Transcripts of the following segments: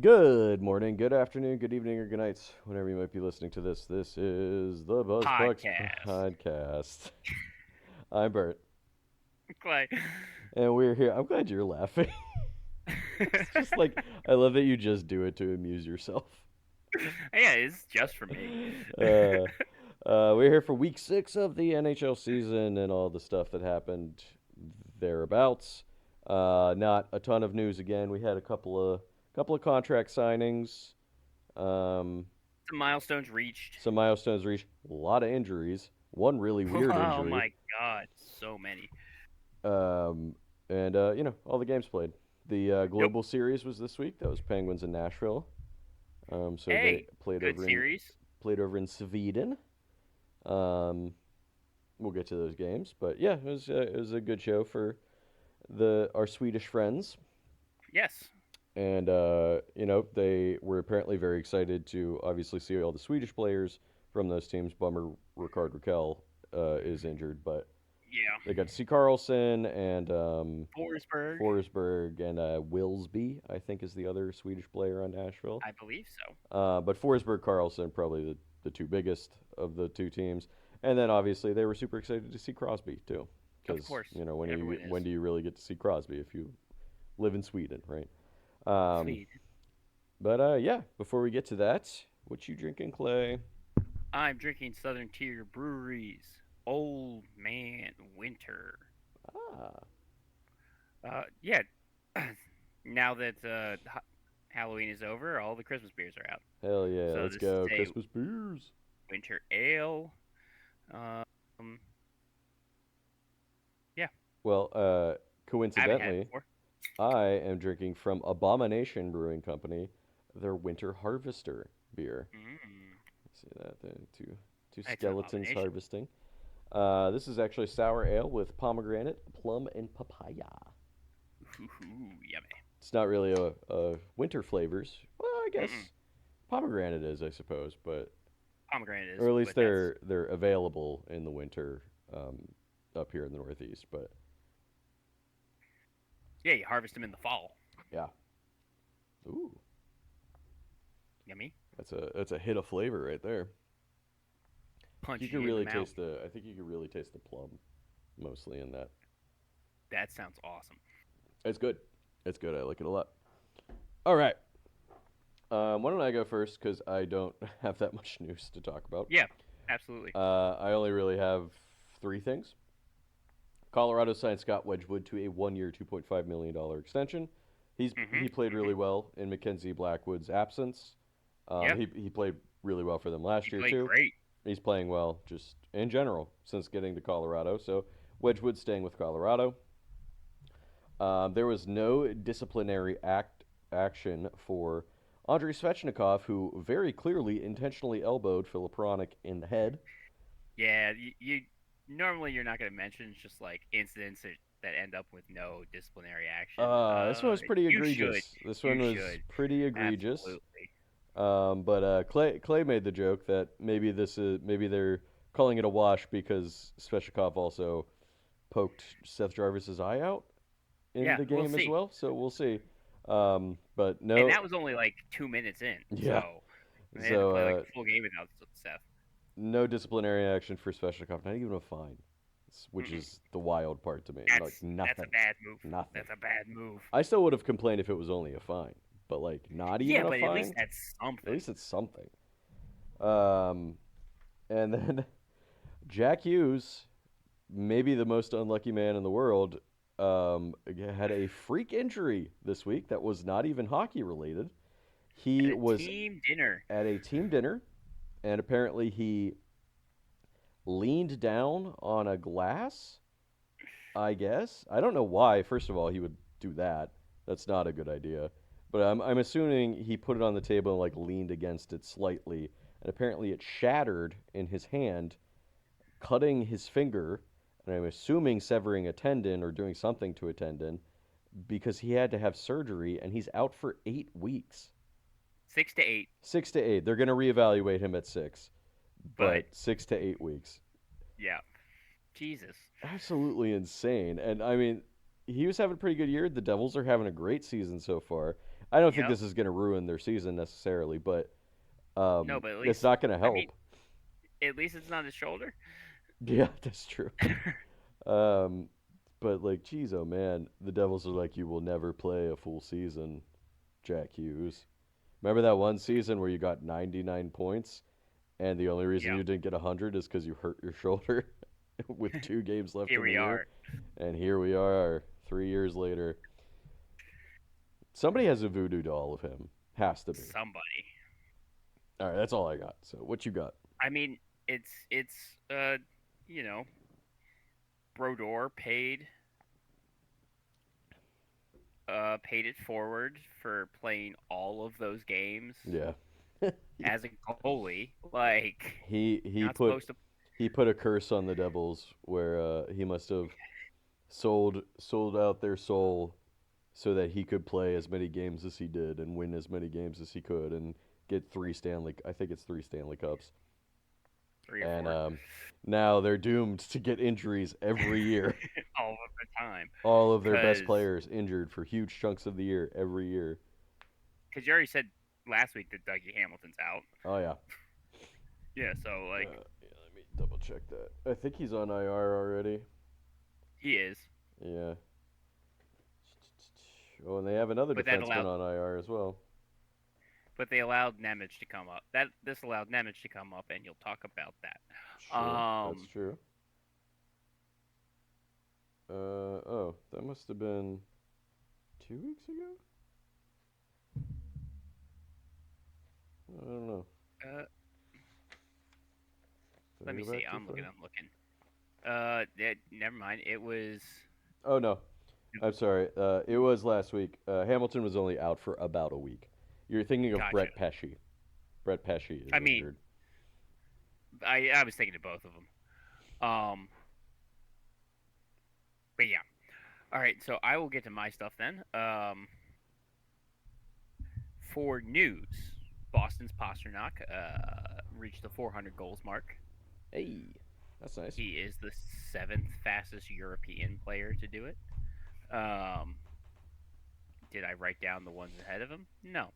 Good morning, good afternoon, good evening, or good night, whenever you might be listening to this. This is the BuzzBucks Podcast. Podcast. I'm Bert, Clay. and we're here. I'm glad you're laughing. It's just like, I love that you just do it to amuse yourself. Yeah, it's just for me. uh, we're here for week 6 of the NHL season and all the stuff that happened thereabouts. Not a ton of news again. We had a couple of contract signings. Um, Some milestones reached. some milestones reached. A lot of injuries. One really weird Oh injury. my god, so many. Um, and all the games played. The Yep. Global Series was this week. That was Penguins in Nashville. So they Hey, played good over in series. Sweden. Um, we'll get to those games, but yeah, it was a good show for the our Swedish friends. Yes. And they were apparently very excited to obviously see all the Swedish players from those teams. Bummer, Ricard Raquel is injured, but Yeah. they got to see Carlson and Forsberg, Forsberg and Wilsby, I think, is the other Swedish player on Nashville. I believe so. But Forsberg, Carlson, probably the two biggest of the two teams. And then obviously they were super excited to see Crosby too, Of because course. when Everyone is. when do you really get to see Crosby if you live in Sweden, right? Um, Sweet. but yeah, before we get to that, what you drinking, Clay? I'm drinking Southern Tier Breweries. Old Man Winter. Ah, Yeah. Now that Halloween is over, all the Christmas beers are out. hell yeah, So let's this is go a Christmas beers. winter ale. Um, yeah, Well, I haven't had it coincidentally, before. I am drinking from Abomination Brewing Company, their Winter Harvester beer. Mm, See that then, two it's an skeletons abomination. harvesting. This is actually sour ale with pomegranate, plum, and papaya. Ooh, yummy. It's not really a winter flavors. Well, I Mm-mm. guess pomegranate is, I suppose, but Pomegranate or is, at least but that's they're available in the winter um, up here in the Northeast. But yeah. You harvest them in the fall. yeah, ooh, Yummy. that's a hit of flavor right there. You Punches can you in the really mouth. taste the. I think you can really taste the plum, mostly in that. That sounds awesome. It's good. It's good. I like it a lot. All right. Why don't I go first? Because I don't have that much news to talk about. Yeah, absolutely. I only really have three things. Colorado signed Scott Wedgwood to a 1-year, $2.5 million extension. He played Mm-hmm. really well in Mackenzie Blackwood's absence. Yep. He played really well for them He last year played too. great. He's playing well just in general since getting to Colorado. So Wedgwood staying with Colorado. There was no disciplinary action for Andrei Svechnikov, who very clearly intentionally elbowed Philip Ronick in the head. Yeah. You normally you're not going to mention just like incidents that end up with no disciplinary action. This one was pretty You should. egregious. This You one was should. pretty egregious. Absolutely. But Clay made the joke that maybe they're calling it a wash because Svechnikov also poked Seth Jarvis's eye out in Yeah, the we'll game as see. well. So we'll see. But And no, that was only like 2 minutes in, yeah. so they had to So play like a full game without Seth. no disciplinary action for Svechnikov, not even a fine, which Mm-mm. is the wild part to me. Like That's a nothing, bad move. nothing. That's a bad move. I still would have complained if it was only a fine, but like not Yeah, even a but at least fine. that's At something. least it's something. Um, and then Jack Hughes, maybe the most unlucky man in the world, had a freak injury this week that was not even hockey related. At He a was team dinner. at a team dinner, and apparently he leaned down on a glass. I guess I don't know why. First of all, he would do that. That's not a good idea. But I'm assuming he put it on the table and like leaned against it slightly, and apparently it shattered in his hand, cutting his finger, and I'm assuming severing a tendon or doing something to a tendon because he had to have surgery and he's out for 8 weeks. 6 to 8. 6 to 8. They're going to reevaluate him at 6, But but 6 to 8 weeks. yeah, Jesus. Absolutely insane. And I mean, he was having a pretty good year. The Devils are having a great season so far. I don't think Yep. this is going to ruin their season necessarily, but No, but at it's least not going to I mean, help. at least it's not his shoulder. Yeah, that's true. Um, but like, geez, oh man, the Devils are like, you will never play a full season, Jack Hughes. Remember that one season where you got 99 points, and the only reason Yeah. you didn't get 100 is because you hurt your shoulder with 2 games left Here in the we year, are. and here we are, 3 years later. Somebody has a voodoo doll of him. Has to be. Somebody. All right, that's all I got. So what you got? I mean, it's you know, Brodor paid it forward for playing all of those games Yeah, as a goalie. Like, he you're not put supposed to. he put a curse on the Devils where he must have sold out their soul so that he could play as many games as he did and win as many games as he could and get I think it's 3 Stanley Cups. 3 or 4 And now they're doomed to get injuries every year. all of the time. All of their best Because players injured for huge chunks of the year every year. you already said last week that Dougie Hamilton's out. Oh yeah. Yeah, so like Yeah, let me double check that. I think he's on IR already. he is, Yeah. Oh, and they have another but that defenseman allowed, on IR as well. but they allowed Nemec to come up. That this allowed Nemec to come up, and you'll talk about that. Sure, that's true. Oh, that must have been 2 weeks ago? I don't know. Uh, Did let I me go see. back too I'm far? looking. I'm looking. Never mind. It was Oh no, I'm sorry. It was last week. Hamilton was only out for about a week. You're thinking of gotcha. Brett Pesce. Brett Pesce is I mean, injured. I was thinking of both of them. But yeah. All right. So I will get to my stuff then. For news, Boston's Pasternak reached the 400 goals mark. Hey, that's nice. He is the seventh fastest European player to do it. Um, did I write down the ones ahead of him? No.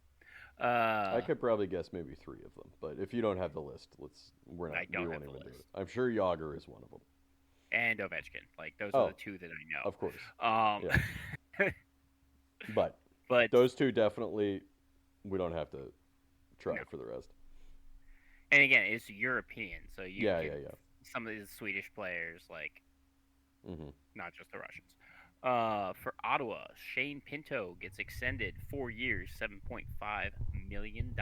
I Uh, could probably guess maybe 3 of them, but if you don't have the list, I we don't won't have the even do list. it. I'm sure Yager is one of them. And Ovechkin. Like those are the Oh, two that I of course. know. Yeah, but But those two definitely we don't have to try no. for the rest. And again, it's European, so you Yeah, can yeah, yeah. some of these Swedish players, like Hmm. not just the Russians. For Ottawa, Shane Pinto gets extended 4 years, $7.5 million.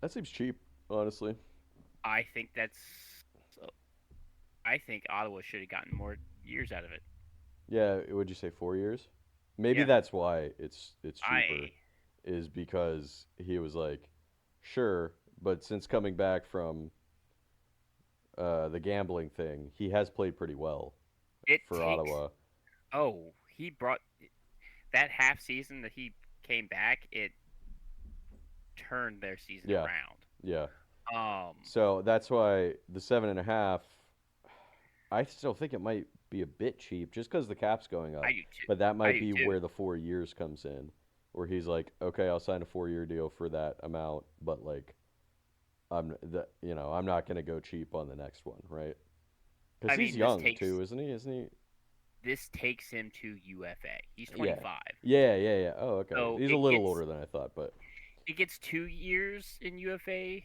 That seems cheap, honestly. I think that's. I think Ottawa should have gotten more years out of it. Yeah, would you say 4 years? Maybe Yeah, that's why it's cheaper, I. is because he was like, sure, but since coming back from the gambling thing, he has played pretty well It for takes. Ottawa. Oh, he brought that half season that he came back. It turned their season Yeah, around. yeah. Um, So that's why the 7.5. I still think it might be a bit cheap just because the cap's going I up, do too. but that I might do be too. where the 4 years comes in, where he's like, okay, I'll sign a 4 year deal for that amount, but like I'm not gonna go cheap on the next one, right? Because I he's mean, this young takes too, isn't he? Isn't he? this takes him to UFA. He's Yeah, 25, yeah. Oh, okay. so He's a little older than I thought, but it gets 2 years in UFA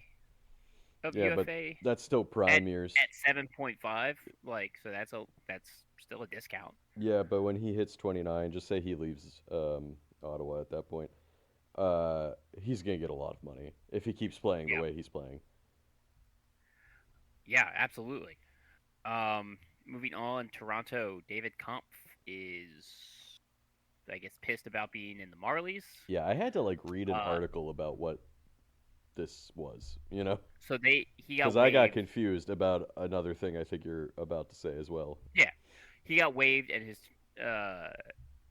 of yeah, but UFA that's still at prime years. 7.5. Like, so that's still a discount. Yeah, but when he hits 29, just say he leaves Ottawa at that point. He's gonna get a lot of money if he keeps playing the Yeah, way he's playing. yeah, absolutely. Moving on, Toronto. David Kampf is, I guess, pissed about being in the Marlies. Yeah, I had to like read an Uh, article about what this was, so he got because I got waived. confused about another thing I think you're about to say as well. Yeah, he got waived and his uh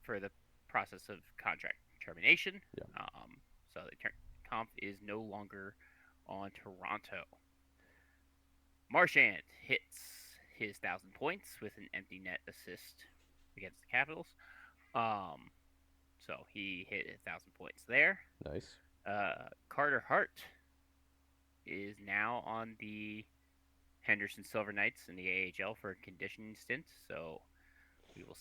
for the process of contract termination. Yeah, So Kampf is no longer on Toronto. Marchand hits his 1,000 points with an empty net assist against the Capitals. Um, So he hit 1,000 points there. Nice. Carter Hart is now on the Henderson Silver Knights in the AHL for a conditioning stint. So we will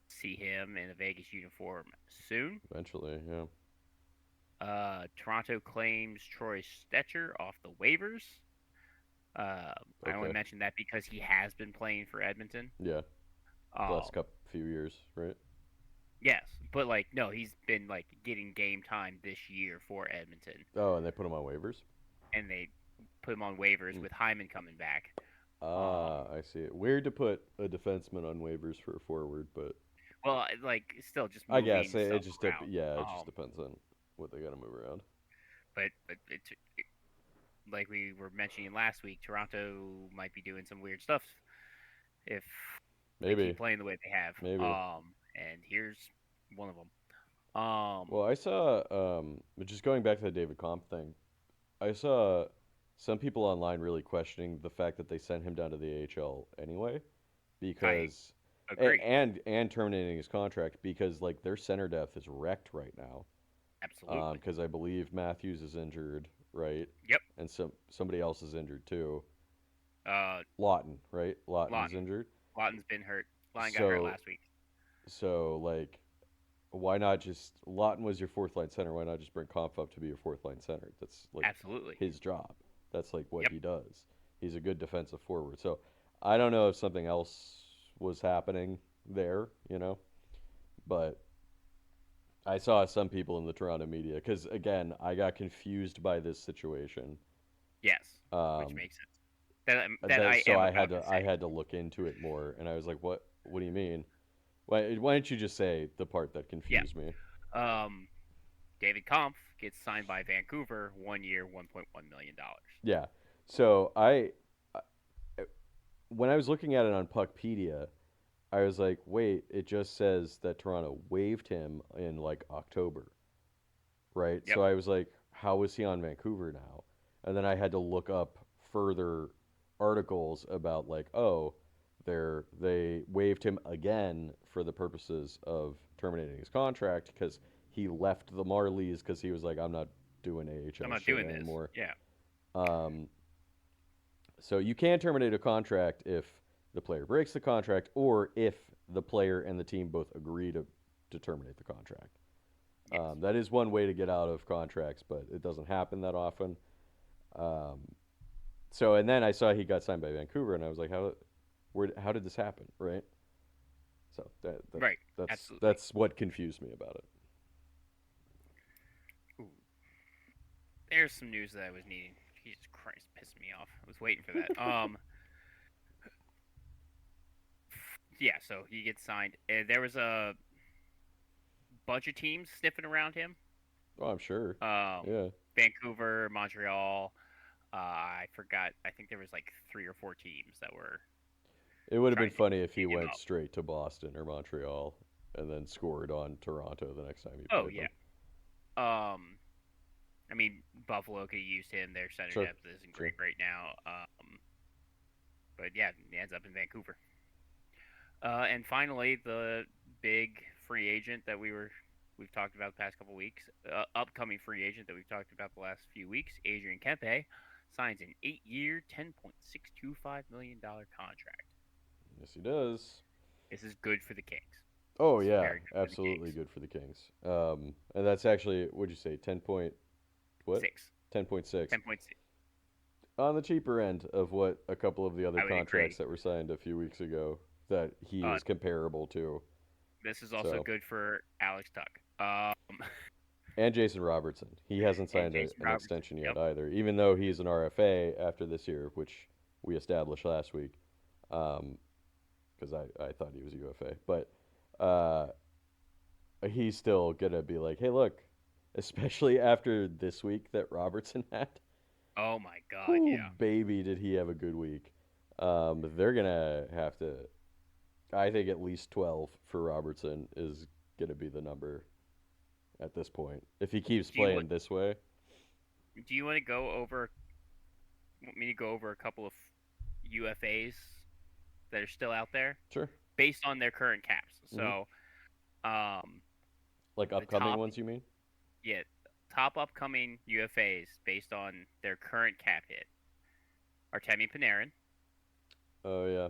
see him in a Vegas uniform soon. Eventually, yeah. Toronto claims Troy Stetcher off the waivers. I only Okay. mentioned that because he has been playing for Edmonton. Yeah. The last Um, couple few years, right? yes, but like no, he's been like getting game time this year for Edmonton, Oh, and they put him on waivers. and they put him on waivers Hmm. with Hyman coming back. Ah, I see it. Weird to put a defenseman on waivers for a forward, but Well, like still just I guess moving it stuff just around. yeah, it just depends on what they got to move around. But like we were mentioning last week, Toronto might be doing some weird stuff if they keep Maybe, playing the way they have. maybe. And here's one of them. Well, I saw just going back to the David Comp thing. I saw some people online really questioning the fact that they sent him down to the AHL anyway, I because agree. and terminating his contract because like their center depth is wrecked right now. Absolutely. Because I believe Matthews is injured, right, Yep. and somebody else is injured too. Uh, Lawton, right? Lawton's Lawton. injured. Lawton's been hurt. Lawton got hurt So last week. like why not just Lawton was your fourth line center? Why not just bring Kampf up to be your fourth line center? That's like Absolutely. his job. That's like what Yep. he does. He's a good defensive forward. So I don't know if something else was happening there, but I saw some people in the Toronto media because again, I got confused by this situation. Yes. Which Um, makes sense. That I so am about to I say. had to look into it more, and I was like, what? What do you mean? Why don't you just say the part that Yeah. confused me? Um, David Kampf gets signed by Vancouver, 1 year, $1.1 million. Yeah. So when I was looking at it on Puckpedia, I was like, wait, it just says that Toronto waived him in like October, right? Yep. So I was like, how is he on Vancouver now? And then I had to look up further articles about like, oh, they waived him again for the purposes of terminating his contract because he left the Marlies because he was like, I'm not doing I'm AHL not shit doing this. anymore. Yeah. Um, so you can terminate a contract if the player breaks the contract or if the player and the team both agree to terminate the contract. Yes. That is one way to get out of contracts, but it doesn't happen that often. Um, and then I saw he got signed by Vancouver, and I was like, how did this happen, right? So Right. Absolutely. that's what confused me about it. Ooh. There's some news that I was needing. Jesus Christ, pissing me off. I was waiting for that. Yeah. So he gets signed. There was a bunch of teams sniffing around him. Oh, I'm sure. Um, Yeah, Vancouver, Montreal. I forgot. I think there was like 3 or 4 teams that were it would have been trying to funny if he dig him went up. straight to Boston or Montreal and then scored on Toronto the next time he Oh played them. yeah. Um, I mean Buffalo could have used him. Their center Sure, depth isn't sure. great right now. But yeah, he ends up in Vancouver. And finally, the big free agent that we've talked about the past couple weeks, upcoming free agent that we've talked about the last few weeks, Adrian Kempe, signs an 8-year, $10.625 million contract. Yes, he does. This is good for the Kings. Oh This is yeah, very good for the absolutely Kings. good for the Kings. And that's actually what'd you say? 10 point what? Six. 10.6 10.6. on the cheaper end of what a couple of the other I would contracts agree. that were signed a few weeks ago that he Uh, is comparable to. this is also So good for Alex Tuck. and Jason Robertson, he hasn't And signed Jason an Robertson. extension yet Yep. either, even though he's an RFA after this year, which we established last week. Because I thought he was UFA, but uh, he's still gonna be like, hey, look, especially after this week that Robertson had. Oh my God. Ooh, Yeah. baby, did he have a good week? They're gonna have to. I think at least 12 for Robertson is gonna be the number at this point if he keeps Do you want playing this way. Do you want to go over? Want me to go over a couple of UFAs that are still out there Sure. based on their current caps? Hmm. So, um, Like the upcoming top, ones, you mean? yeah, top upcoming UFAs based on their current cap hit: Artemi Panarin, Oh yeah.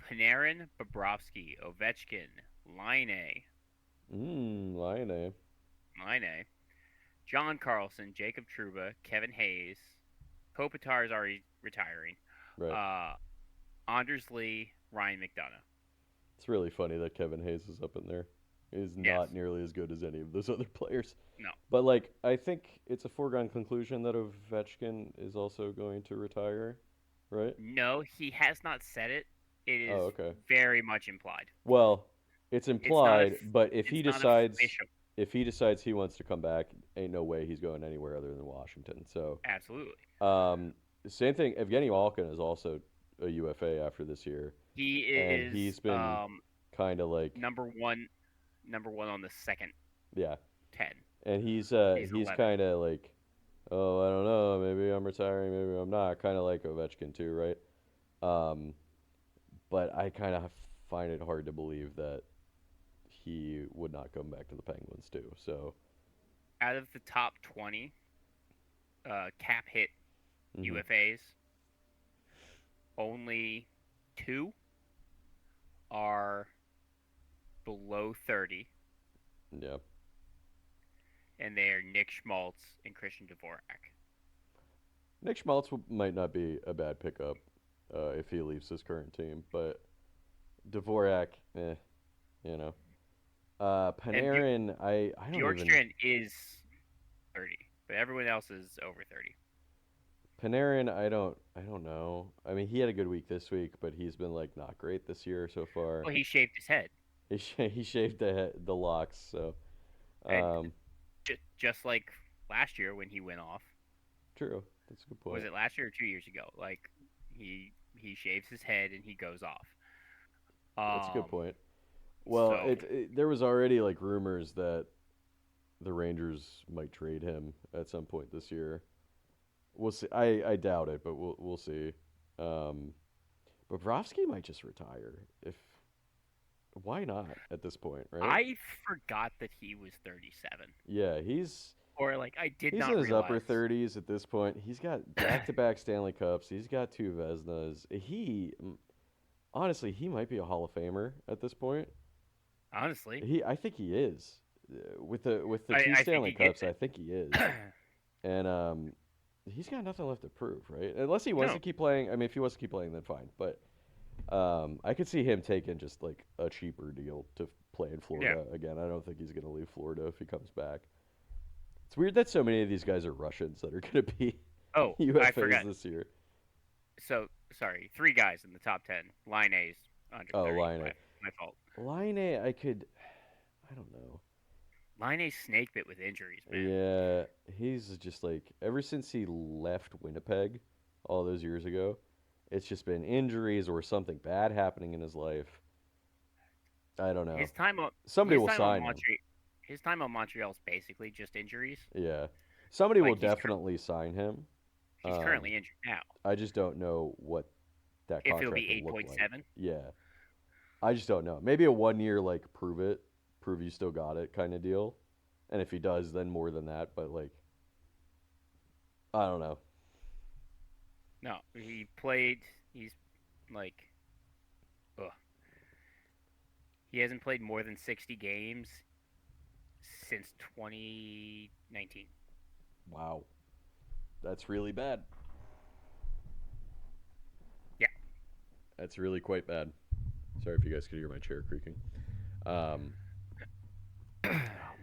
Panarin, Bobrovsky, Ovechkin, Line, Line. Line, John Carlson, Jacob Trouba, Kevin Hayes, Kopitar is already retiring, Right. uh, Anders Lee, Ryan McDonough. It's really funny that Kevin Hayes is up in there. He's Yes, not nearly as good as any of those other players. no, But like, I think it's a foregone conclusion that Ovechkin is also going to retire, right? no, he has not said it. It is Oh, okay. very much implied. Well, it's It's not a, implied, but it's not official. if he decides he wants to come back, ain't no way he's going anywhere other than Washington. So, Absolutely, um, same thing. Evgeny Malkin is also a UFA after this year, he and is he's been kind of like, number one, number one on the second yeah, 10. and He's he's 11. kind of like, oh, I don't know, maybe I'm retiring, maybe I'm not, kind of like Ovechkin too, right? Um, but I kind of find it hard to believe that he would not come back to the Penguins too. So, Out of the top 20 cap hit hmm UFAs, only two are below 30, yeah, and they are Nick Schmaltz and Christian Dvorak. Nick Schmaltz might not be a bad pickup if he leaves his current team, but Dvorak, you know. And Panarin, I don't even. Bjorkstrand is 30, but everyone else is over 30. Panarin, I don't know. I mean, he had a good week this week, but he's been like not great this year so far. Well, he shaved his head, He shaved the locks, so and um, just like last year when he went off. true. That's a good Was point. it last year or 2 years ago? Like he shaves his head and he goes off. That's a good Um, point. Well, so there was already like rumors that the Rangers might trade him at some point this year. We'll see. I doubt it, but we'll see. Um, Bobrovsky might just retire. If why not at this point, right? I forgot that he was 37, Yeah, or like I did he's in not his upper realize. 30s at this point. He's got back-to-back Stanley Cups. He's got two Vezinas. Honestly, he might be a Hall of Famer at this point. Honestly, I think he is. With the two I think Stanley he gets Cups, I it. think he is. And he's got nothing left to prove, right? Unless he wants No, to keep playing. I mean, if he wants to keep playing, then fine. But I could see him taking just like a cheaper deal to play in yeah. Florida again. I don't think he's going to leave Florida if he comes back. It's weird that so many of these guys are Russians that are going to be Oh, I UFAs forgot. this year. So sorry, three guys in the top 10. Line A's under Oh, 30. Line My fault. Line A, I could. I don't know. Line A's snake bit with injuries, man. Yeah, he's just like ever since he left Winnipeg all those years ago, it's just been injuries or something bad happening in his life. I don't know. His time on Somebody his will time on sign him. Montreal, his time on Montreal is basically just injuries. Yeah, somebody will Like definitely sign him. he's Um, currently injured now. I just don't know what that If it'll contract be would look like. 8.7, Yeah, I just don't know. Maybe a 1 year like prove you still got it kind of deal. And if he does, then more than that. But like, I don't know. no, he played. He's like, ugh, he hasn't played more than 60 games since 2019. Wow, that's really bad. Yeah, That's really quite bad. Sorry if you guys could hear my chair creaking. Um, oh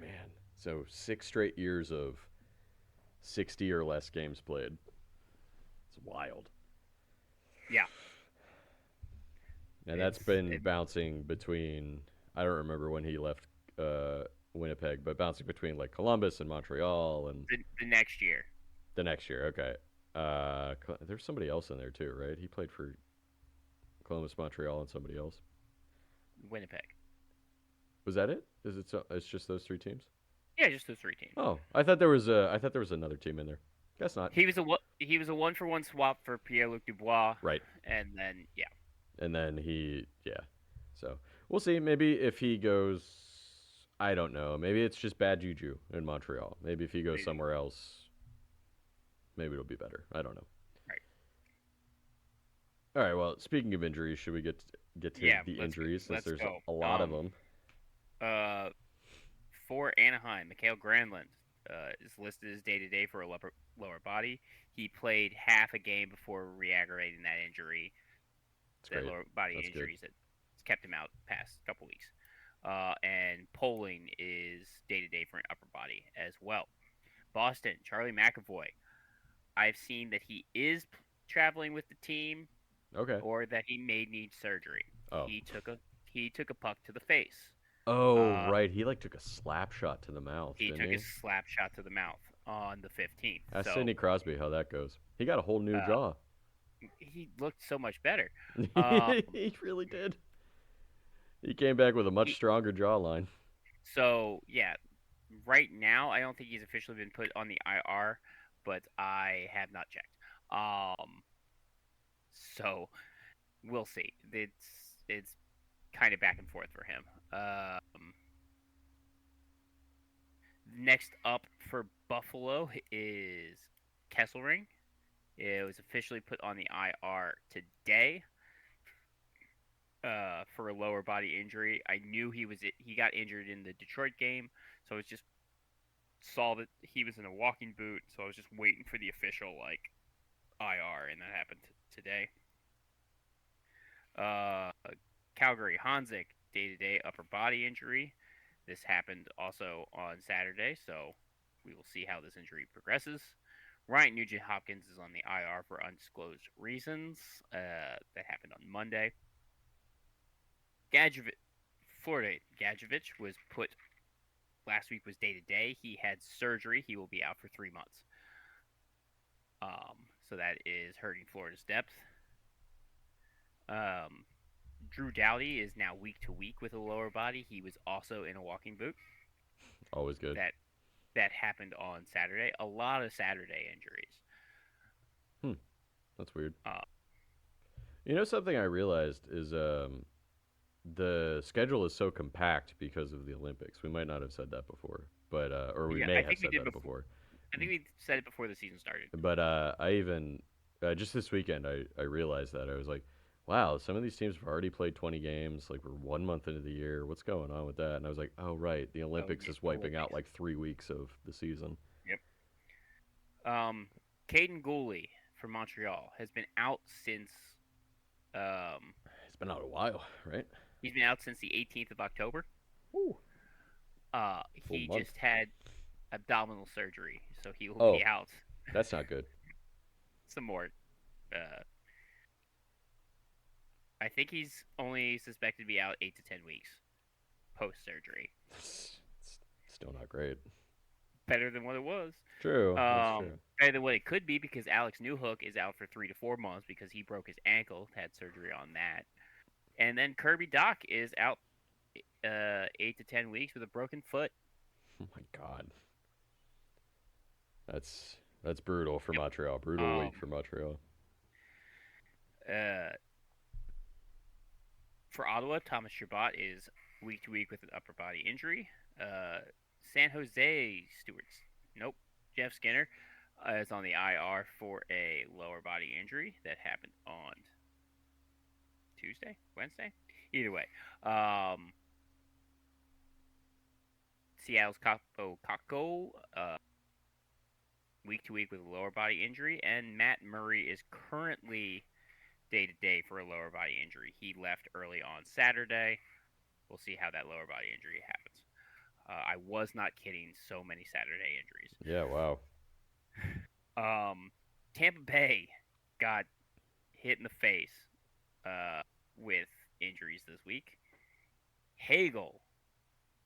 man, so 6 straight years of 60 or less games played. It's wild. yeah. And that's It's been bouncing between. I don't remember when he left uh, Winnipeg, but bouncing between like Columbus and Montreal and the next year. the next year. Okay. There's somebody else in there too, right? He played for Columbus, Montreal, and somebody else. Winnipeg. Was that it? Is it? It's just those three teams? Yeah, just those three teams. Oh, I thought there was a. I thought there was another team in there. Guess not. He was a one for one swap for Pierre Luc Dubois, Right. and then yeah, And then yeah. So we'll see. Maybe if he goes, I don't know. Maybe it's just bad juju in Montreal. Maybe if he goes Maybe. somewhere else, maybe it'll be better. I don't know. Right. All right. Well, speaking of injuries, should we get to Yeah. the Let's go. injuries since Let's there's go. a lot of them? Uh, for Anaheim, Mikhail Granlund is listed as day to day for a lower body. He played half a game before re-aggravating that injury, It's that great. lower body That's good. injuries that kept him out the past couple weeks. And Poling is day to day for an upper body as well. Boston, Charlie McAvoy. I've seen that he is traveling with the team, Okay. or that he may need surgery. Oh. He took a puck to the face. Oh, Uh, right. He like took a slap shot to the mouth, he didn't took he? his slap shot to the mouth on the 15th. Ask So Sidney Crosby how that goes. He got a whole new uh, jaw. he looked so much better. Um, He really did. He came back with a much he, stronger jawline. so yeah, right now I don't think he's officially been put on the IR, but I have not checked. So we'll see. It's kind of back and forth for him. Next up for Buffalo is Kesselring. It was officially put on the IR today for a lower body injury. I knew he got injured in the Detroit game, so I was just saw that he was in a walking boot, so I was just waiting for the official like IR, and that happened today. Uh, Calgary Hanzik day to day upper body injury. This happened also on Saturday, so we will see how this injury progresses. Ryan Nugent Hopkins is on the IR for undisclosed reasons. That happened on Monday. Gadjevich, Florida Gadjevich was put last week was day to day. He had surgery. He will be out for 3 months. So that is hurting Florida's depth. Um, Drew Doughty is now week to week with a lower body. He was also in a walking boot. Always good. That that happened on Saturday. A lot of Saturday injuries. Hmm. That's weird. Uh, You know something I realized is the schedule is so compact because of the Olympics. We might not have said that before, but or we yeah, may I have think we said did that before. before. I think we said it before the season started. But I even just this weekend I realized that I was like, wow, some of these teams have already played 20 games. Like we're 1 month into the year. What's going on with that? And I was like, oh right, the Oh Olympics yeah, is wiping out Olympics. like 3 weeks of the season. Yep. Caden Gooley from Montreal has been out since um, It's been out a while, right? he's been out since the 18th of October. Ooh, full He month. just had abdominal surgery, so he will be Oh, out that's not good. some more. Uh, I think he's only suspected to be out 8 to 10 weeks post surgery. It's still not great. Better than what it was. True, that's true. Better than what it could be because Alex Newhook is out for 3 to 4 months because he broke his ankle, had surgery on that, and then Kirby Doc is out 8 to 10 weeks with a broken foot. Oh my god, that's brutal for Yep. Montreal. Brutal week Um, for Montreal. uh, for Ottawa, Thomas Chabot is week to week with an upper body injury. San Jose Stewarts, nope. Jeff Skinner is on the IR for a lower body injury that happened on Tuesday, Wednesday. Either way, Seattle's Capo Kako, week to week with a lower body injury, and Matt Murray is currently day to day for a lower body injury. He left early on Saturday. We'll see how that lower body injury happens. I was not kidding. So many Saturday injuries. Yeah, wow. Tampa Bay got hit in the face uh, with injuries this week. Hagel,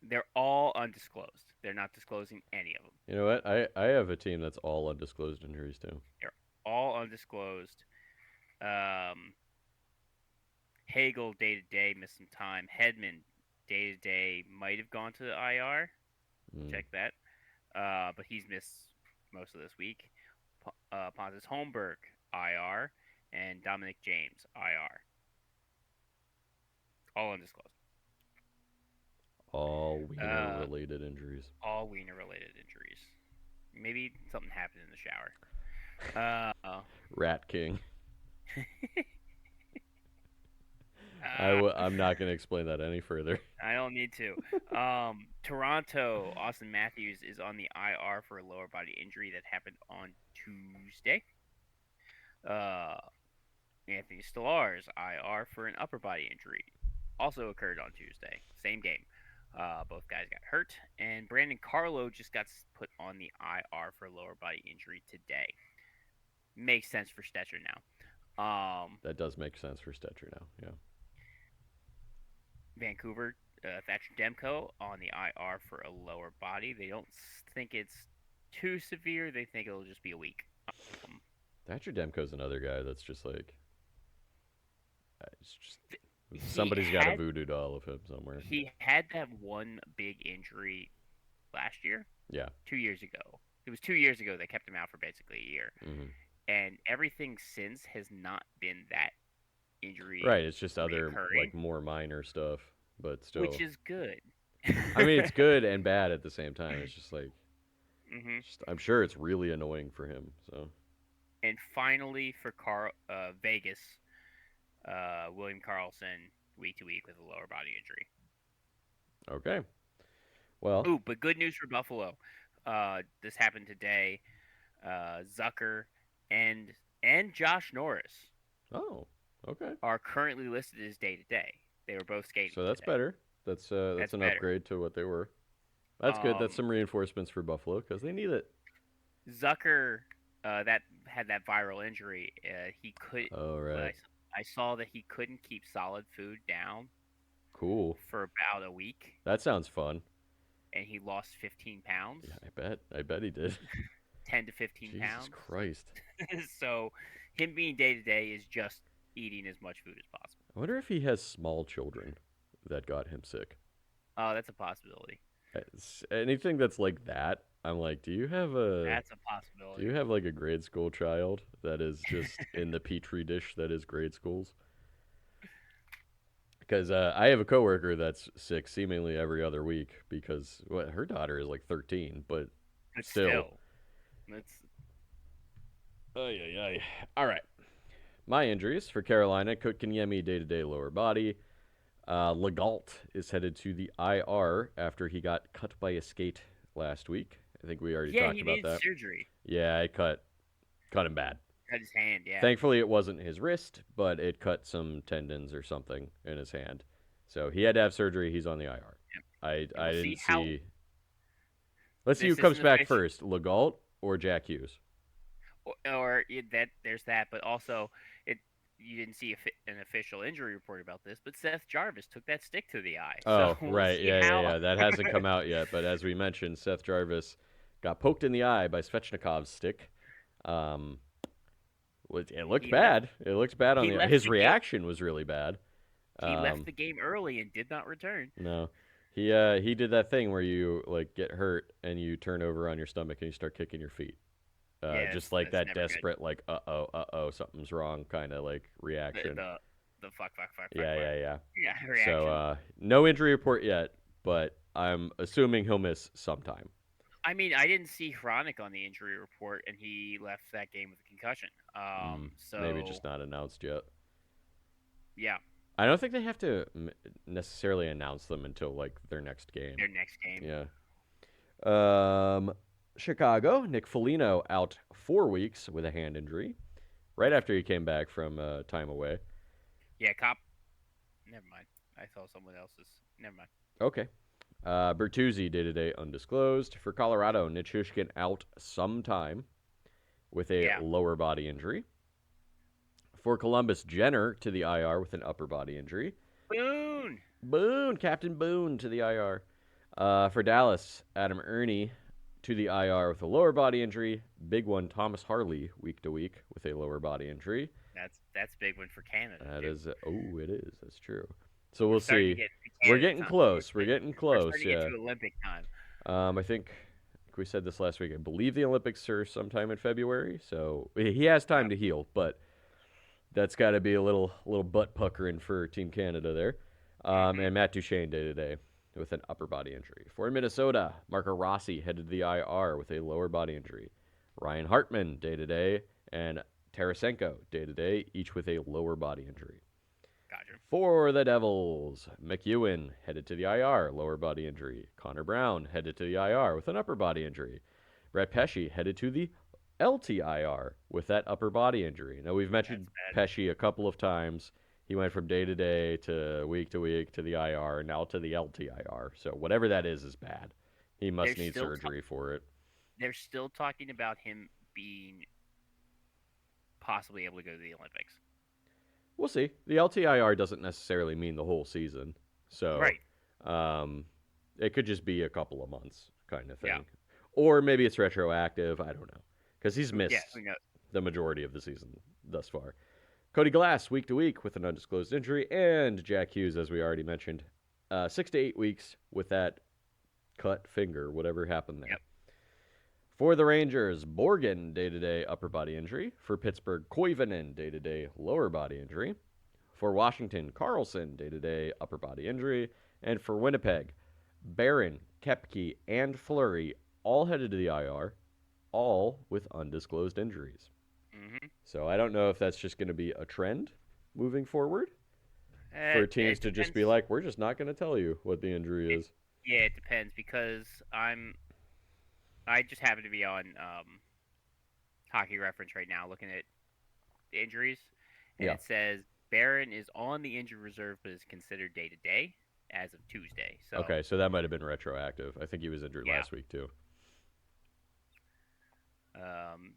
they're all undisclosed. They're not disclosing any of them. You know what? I have a team that's all undisclosed injuries too. They're all undisclosed. Um, Hagel day to day missed some time. Hedman day to day might have gone to the IR. Mm. Check that. But he's missed most of this week. Pontus Holmberg IR and Dominic James IR. All undisclosed. All wiener Uh, related injuries. all wiener related injuries. Maybe something happened in the shower. Rat King. Uh, I'm not going to explain that any further. I don't need to. Toronto, Austin Matthews is on the IR for a lower body injury that happened on Tuesday. Uh, Anthony Stolarz, IR for an upper body injury, also occurred on Tuesday. Same game. Both guys got hurt, and Brandon Carlo just got put on the IR for lower body injury today. Makes sense for Stetcher now. That does make sense for Stetcher now. Yeah. Vancouver, Thatcher Demko on the IR for a lower body. They don't think it's too severe. They think it'll just be a week. Um, Thatcher Demko's another guy that's just like, it's just he somebody's got a had voodoo doll of him somewhere. he had that one big injury last year, Yeah. 2 years ago. It was 2 years ago they kept him out for basically a year, Hmm. and everything since has not been that injury Right. It's just other reoccurring, like more minor stuff, but which still. is good. I mean, it's good and bad at the same time. It's just like, hmm I'm sure it's really annoying for him. So And finally, for Vegas, William Carlson week to week with a lower body injury. okay. Well. Ooh, but good news for Buffalo. This happened today. Zucker and Josh Norris Oh. Okay. are currently listed as day to day. They were both skating So that's today. better. That's That's an better. upgrade to what they were. That's good. That's Um, some reinforcements for Buffalo because they need it. Zucker, that had that viral injury. He could. All Well, right. I saw that he couldn't keep solid food down Cool. for about a week, That sounds fun. and he lost 15 pounds, Yeah, I bet. I bet he did. 10 to 15 Jesus pounds. Christ. So him being day to day is just eating as much food as possible. I wonder if he has small children that got him sick. Oh, that's a possibility. Anything that's like that, I'm like, That's a do you possibility. have like a grade school child that is just in the petri dish that is grade schools? Because I have a coworker that's sick seemingly every other week because her daughter is like 13, but But still. still, that's Ay, ay, ay. All right. My injuries for Carolina: Kotkaniemi day-to-day lower body. Legault is headed to the IR after he got cut by a skate last week. I think we already yeah. talked He about needed that. surgery. Yeah, it cut him bad. Cut his hand. Yeah. Thankfully, it wasn't his wrist, but it cut some tendons or something in his hand. So he had to have surgery. He's on the IR. And I we'll see didn't how see. Let's see who this comes isn't back official. first, Legault or Jack Hughes. That there's that, but also it you didn't see an official injury report about this, but Seth Jarvis took that stick to the eye, so Oh, we'll right. see Yeah, yeah, how. yeah. That hasn't come out yet. But as we mentioned, Seth Jarvis got poked in the eye by Svechnikov's stick. Um, it looked he left. bad. It looks bad on He the. left His the game. reaction was really bad. He left Um, the game early and did not return. no, he did that thing where you like get hurt and you turn over on your stomach and you start kicking your feet. Yeah, Just like that's that never good. desperate, like uh oh, something's wrong kind of like The reaction. the, the fuck Yeah, yeah, yeah. yeah So reaction. no injury report yet, but I'm assuming he'll miss sometime. I mean, I didn't see Chronic on the injury report, and he left that game with a concussion. Maybe So just not announced yet. yeah, I don't think they have to necessarily announce them until like their next game. their next game. Yeah. Chicago, Nick Foligno out 4 weeks with a hand injury, right after he came back from time away. Yeah, cop. Never mind. I saw someone else's. Never mind. Okay. Bertuzzi day to day undisclosed. For Colorado, Nichushkin out sometime with a Yeah. lower body injury. For Columbus, Jenner to the IR with an upper body injury. Boone. Boone, Captain Boone to the IR. For Dallas, Adam Ernie to the IR with a lower body injury. Big one, Thomas Harley, week to week with a lower body injury. That's a big one for Canada. That too. is, it is. That's true. So we'll Starting to see. get to We're Canada getting time. close. We're getting We're close. starting to Yeah. get to Olympic time. I think we said this last week. I believe the Olympics are sometime in February, so he has time Yep. to heal. But that's got to be a little butt puckering for Team Canada there. Mhm. And Matt Duchene day to day. with an upper body injury. For Minnesota, Marco Rossi headed to the IR with a lower body injury. Ryan Hartman, day to day, and Tarasenko, day to day, each with a lower body injury. Gotcha. For the Devils, McEwen headed to the IR, lower body injury. Connor Brown headed to the IR with an upper body injury. Brett Pesce headed to the LTIR with that upper body injury. Now, we've That's mentioned bad. Pesce a couple of times. He went from day to week to the IR, now to the LTIR. So, whatever that is bad. He They're must need still surgery for it. they're still talking about him being possibly able to go to the Olympics. We'll see. The LTIR doesn't necessarily mean the whole season. So, Right. um, it could just be a couple of months kind of Yeah. thing. Or maybe it's retroactive. I don't know. Because he's Yeah. missed Who knows? the majority of the season thus far. Cody Glass, week to week with an undisclosed injury. And Jack Hughes, as we already mentioned, 6 to 8 weeks with that cut finger, whatever happened there. Yep. For the Rangers, Borgen, day to day upper body injury. For Pittsburgh, Koivunen, day to day lower body injury. For Washington, Carlson, day to day upper body injury. And for Winnipeg, Barron, Kepke, and Fleury all headed to the IR, all with undisclosed injuries. Hmm. So I don't know if that's just going to be a trend moving forward for teams It to just depends. be like, we're just not going to tell you what the injury It, is. yeah, it depends because I just happen to be on Hockey Reference right now looking at the injuries, and Yeah. it says Barron is on the injured reserve but is considered day to day as of Tuesday. So Okay, so that might have been retroactive. I think he was injured yeah, last week too. um,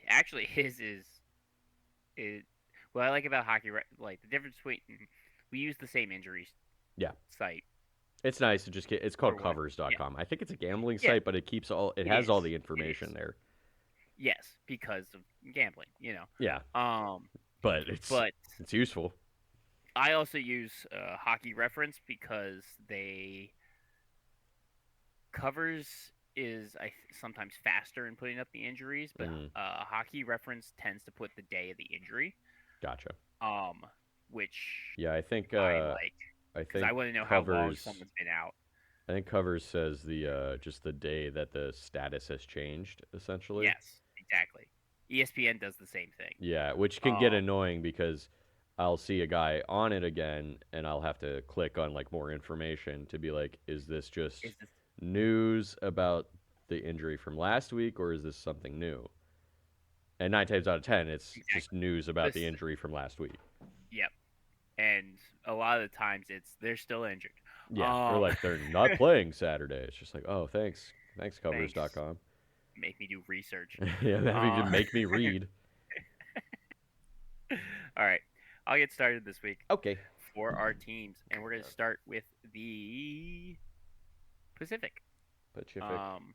actually his is what I like about like the difference between we use the same injuries Yeah. site It's nice to just get. It's for called one. Yeah, covers.com. I think it's a gambling yeah, site, but it keeps all. It it has is. all the It information is. there. Yes, because of gambling. Yeah, Um, but it's but it's useful. I also use Hockey Reference because they covers is sometimes faster in putting up the injuries, but Mm, Hockey Reference tends to put the day of the injury, gotcha. um, which Yeah, I like I because I think want to know how long covers. someone's been out. I think covers says the just the day that the status has changed essentially. Yes, exactly. ESPN does the same thing. Yeah, which can get Um, annoying because I'll see a guy on it again and I'll have to click on like more information to be like, is this just is this news about the injury from last week or is this something new? And 9 times out of 10, it's just exactly news about the this? injury from last week. Yep. And a lot of the times they're still injured. Yeah, or Um, like they're not playing Saturday. It's just like, oh, thanks thanks. covers.com. Make me do research. Yeah, having to Uh, make me read. all right, I'll get started this week Okay. for our teams, and we're gonna start with the Pacific. Pacific. Um,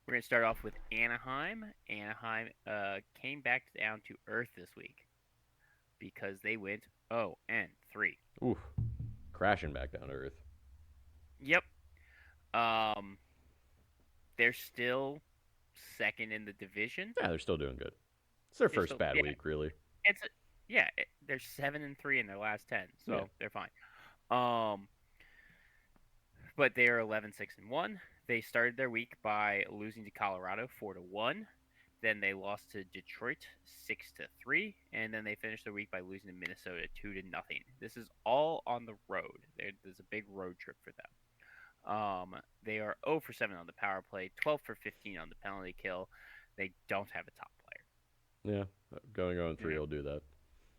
we're gonna start off with Anaheim. Anaheim came back down to earth this week because they went 0-3. Oof. Crashing back down to earth. Yep. Um, they're still second in the division. Yeah, they're still doing good. It's their They're first still bad yeah. week, really. It's yeah. They're 7-3 in their last 10, Yeah. so they're fine. Um, but they are 11-6-1. They started their week by losing to Colorado 4-1. Then they lost to Detroit 6-3, and then they finished their week by losing to Minnesota 2-0. This is all on the road. There's a big road trip for them. They are 0 for 7 on the power play, 12 for 15 on the penalty kill. They don't have a top Yeah. Going on player. 3 will do that.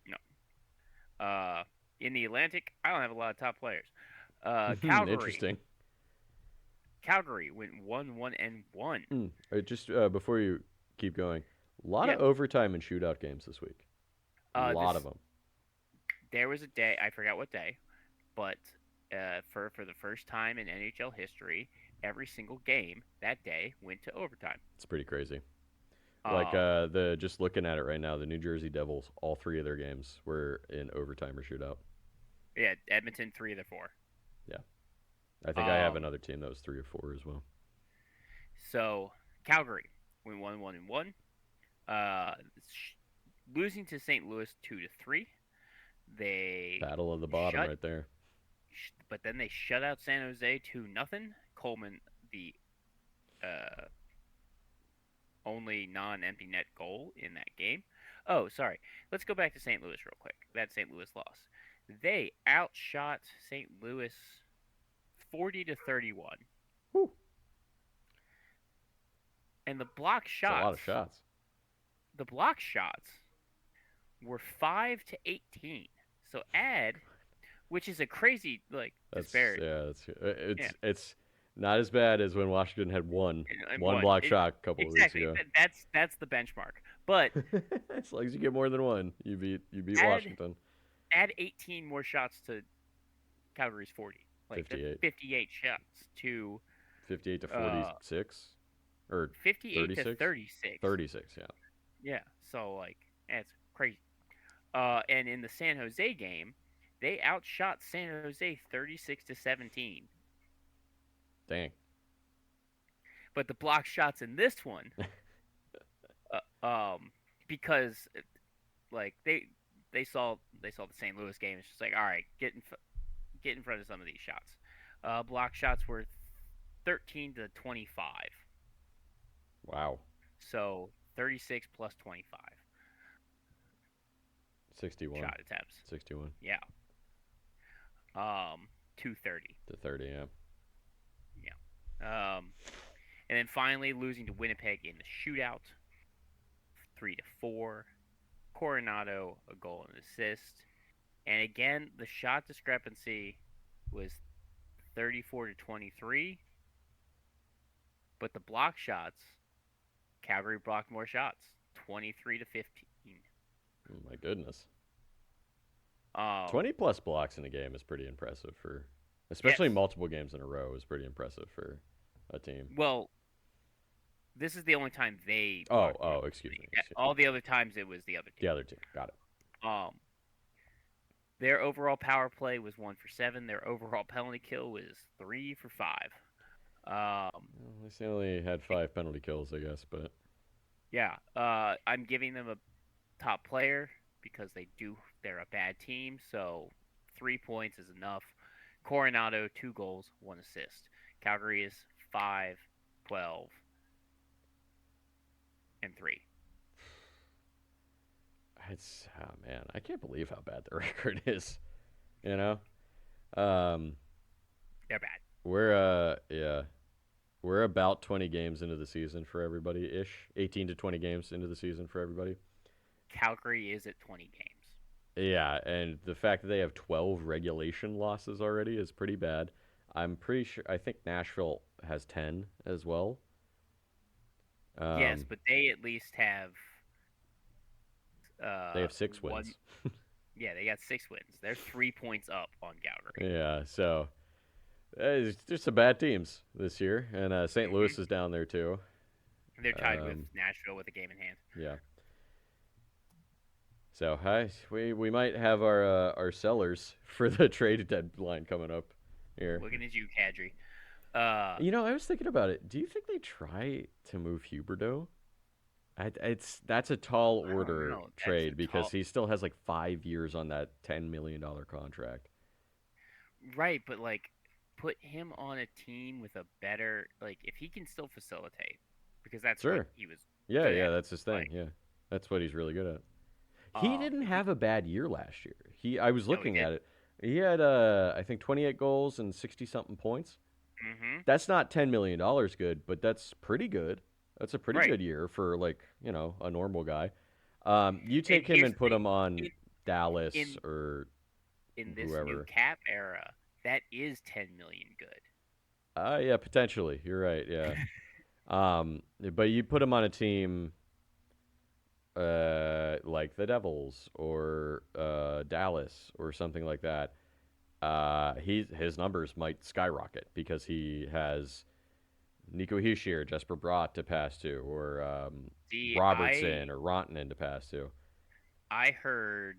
No. In the Atlantic, I don't have a lot of top players. Calgary. Interesting. Calgary went 1-1-1. Just before you keep going, a lot Yeah. of overtime and shootout games this week. A lot of This them. there was a day I forgot what day, but for the first time in NHL history, every single game that day went to overtime. It's pretty crazy. Like Um, the just looking at it right now, the New Jersey Devils, all 3 of their games were in overtime or shootout. yeah, Edmonton 3 of the 4. Yeah. I think I have Um, another team that was 3 or 4 as well. so Calgary went 1-1-1. Uh, losing to St. Louis 2-3. They Battle of the bottom shut right there. but then they shut out San Jose 2-0. Coleman, the uh, only non-empty net goal in that game. Oh, sorry. Let's go back to St. Louis real quick. That St. Louis loss. They outshot St. Louis 40-31, Whew. and It's a lot of shots. the block shots were 5-18. So add, which is a crazy like That's disparity. yeah. That's Yeah, it's not as bad as when Washington had and one one. block shot a couple of weeks Exactly. ago. That's the benchmark. But As long as you get more than one, you beat add Washington. add 18 more shots to Calgary's 40. Like that's 58. 58 shots to 58 to uh 46 or 58 to 36. 36. 36. Yeah. Yeah. So like that's crazy. And in the San Jose game, they outshot San Jose 36-17. Dang. But the block shots in this one, because like they saw the St. Louis game. It's just like, all right, get in front of some of these shots. Block shots were 13-25, Wow. so 36 plus 25 61. shot attempts. 61 Yeah, 230. to 30. Yeah. Yeah, and then finally losing to Winnipeg in the shootout, 3-4. Coronado a goal and assist, and again the shot discrepancy was 34-23, but the block shots, Calgary blocked more shots, 23-15. Oh my goodness. Um, 20 plus blocks in a game is pretty impressive yes. especially multiple games in a row is pretty impressive for a team. Well, this is the only time they Oh, blocked more. oh, excuse me. All the other times it was the other The team. other team. Got it. Um, their overall power play was 1-for-7. Their overall penalty kill was 3-for-5. Well, at least they only had 5 penalty kills, I guess, but Yeah, I'm giving them a top player because they're a bad team, so 3 points is enough. Coronado 2 goals, 1 assist. Calgary is 5, 12, and 3. it's oh man, I can't believe how bad the record is. You know, um, They're bad. yeah, we're about 20 games into the season for everybody ish. 18 to 20 games into the season for everybody. Calgary is at 20 games. Yeah, and the fact that they have 12 regulation losses already is pretty bad. I'm pretty sure. I think Nashville has 10 as well. Yes, Um, but they at least have they have six one. wins. Yeah, they got 6 wins. They're 3 points up on Calgary. Yeah, so it's just some bad teams this year, and St. Hmm. Louis is down there too. They're tied with Um, Nashville with a game in hand. yeah. So we might have our sellers for the trade deadline coming up here. Looking at you, Kadri. Uh, I was thinking about it. Do you think they try to move Huberdeau? That's a tall I don't order know. That's trade a because tall. he still has like 5 years on that $10 million contract. Right, but like put him on a team with a better like if he can still facilitate because that's what Sure. he was Yeah, good yeah, at. that's his thing. Like Yeah, that's what he's really good at. He didn't if he have a bad year last year. I was no he looking did. at it. He had I think 28 goals and 60 something points. Mhm. That's not $10 million good, but that's pretty good. That's a pretty Right. good year for like a normal guy. You And take him here's and the put thing him on in Dallas in or in this new whoever. cap era, that is 10 million good. Yeah, potentially. You're right. Yeah. But you put him on a team like the Devils or Dallas or something like that. His numbers might skyrocket because he has Nico Hischier, Jesper Bratt to pass to, or See, Robertson or Rantanen to pass to. I heard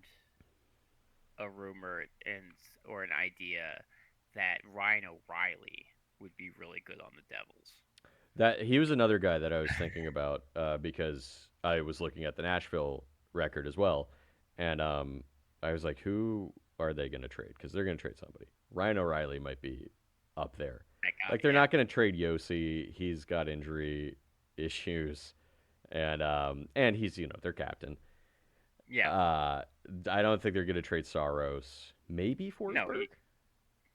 a rumor and or an idea that Ryan O'Reilly would be really good on the Devils. That he was another guy that I was thinking about because I was looking at the Nashville record as well, and I was like, who are they going to trade? Because they're going to trade somebody. Ryan O'Reilly might be up there. That guy, Like they're yeah, not going to trade Yossi. He's got injury issues, and he's their captain. yeah. Uh, I don't think they're going to trade Saros. Maybe No, Forsberg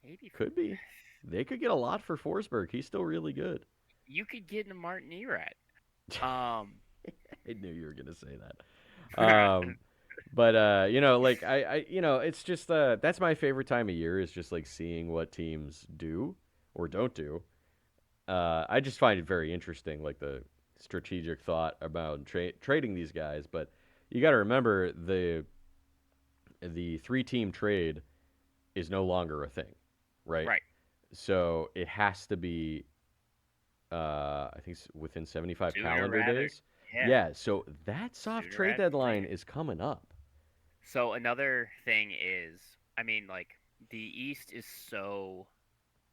maybe could be. They could get a lot for Forsberg. He's still really good. you could get into Martin Erat. Um, I knew you were going to say that. But like it's just that's my favorite time of year is just like seeing what teams do or don't do. I just find it very interesting, like the strategic thought about trading these guys. But you got to remember the three-team trade is no longer a thing, right? right. So it has to be, I think, within 75 Sooner calendar rather, days. yeah, Yeah, so that soft sooner trade rather than deadline later. is coming up. So another thing is, I mean, like the East is so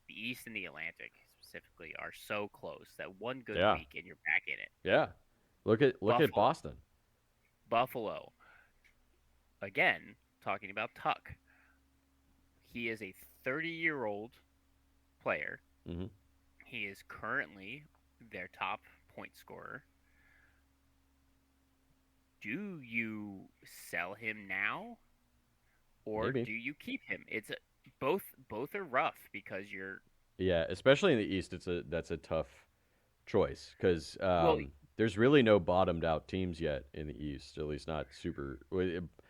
the East and the Atlantic specifically are so close that one good Yeah, week and you're back in it. yeah. Look at Buffalo, Boston. Buffalo, again, talking about Tuck. He is a 30-year-old player. Hmm. He is currently their top point scorer. Do you sell him now or Maybe. do you keep him? Both are rough because you're Yeah, especially in the East, that's a tough choice because well, there's really no bottomed out teams yet in the East. At least not super.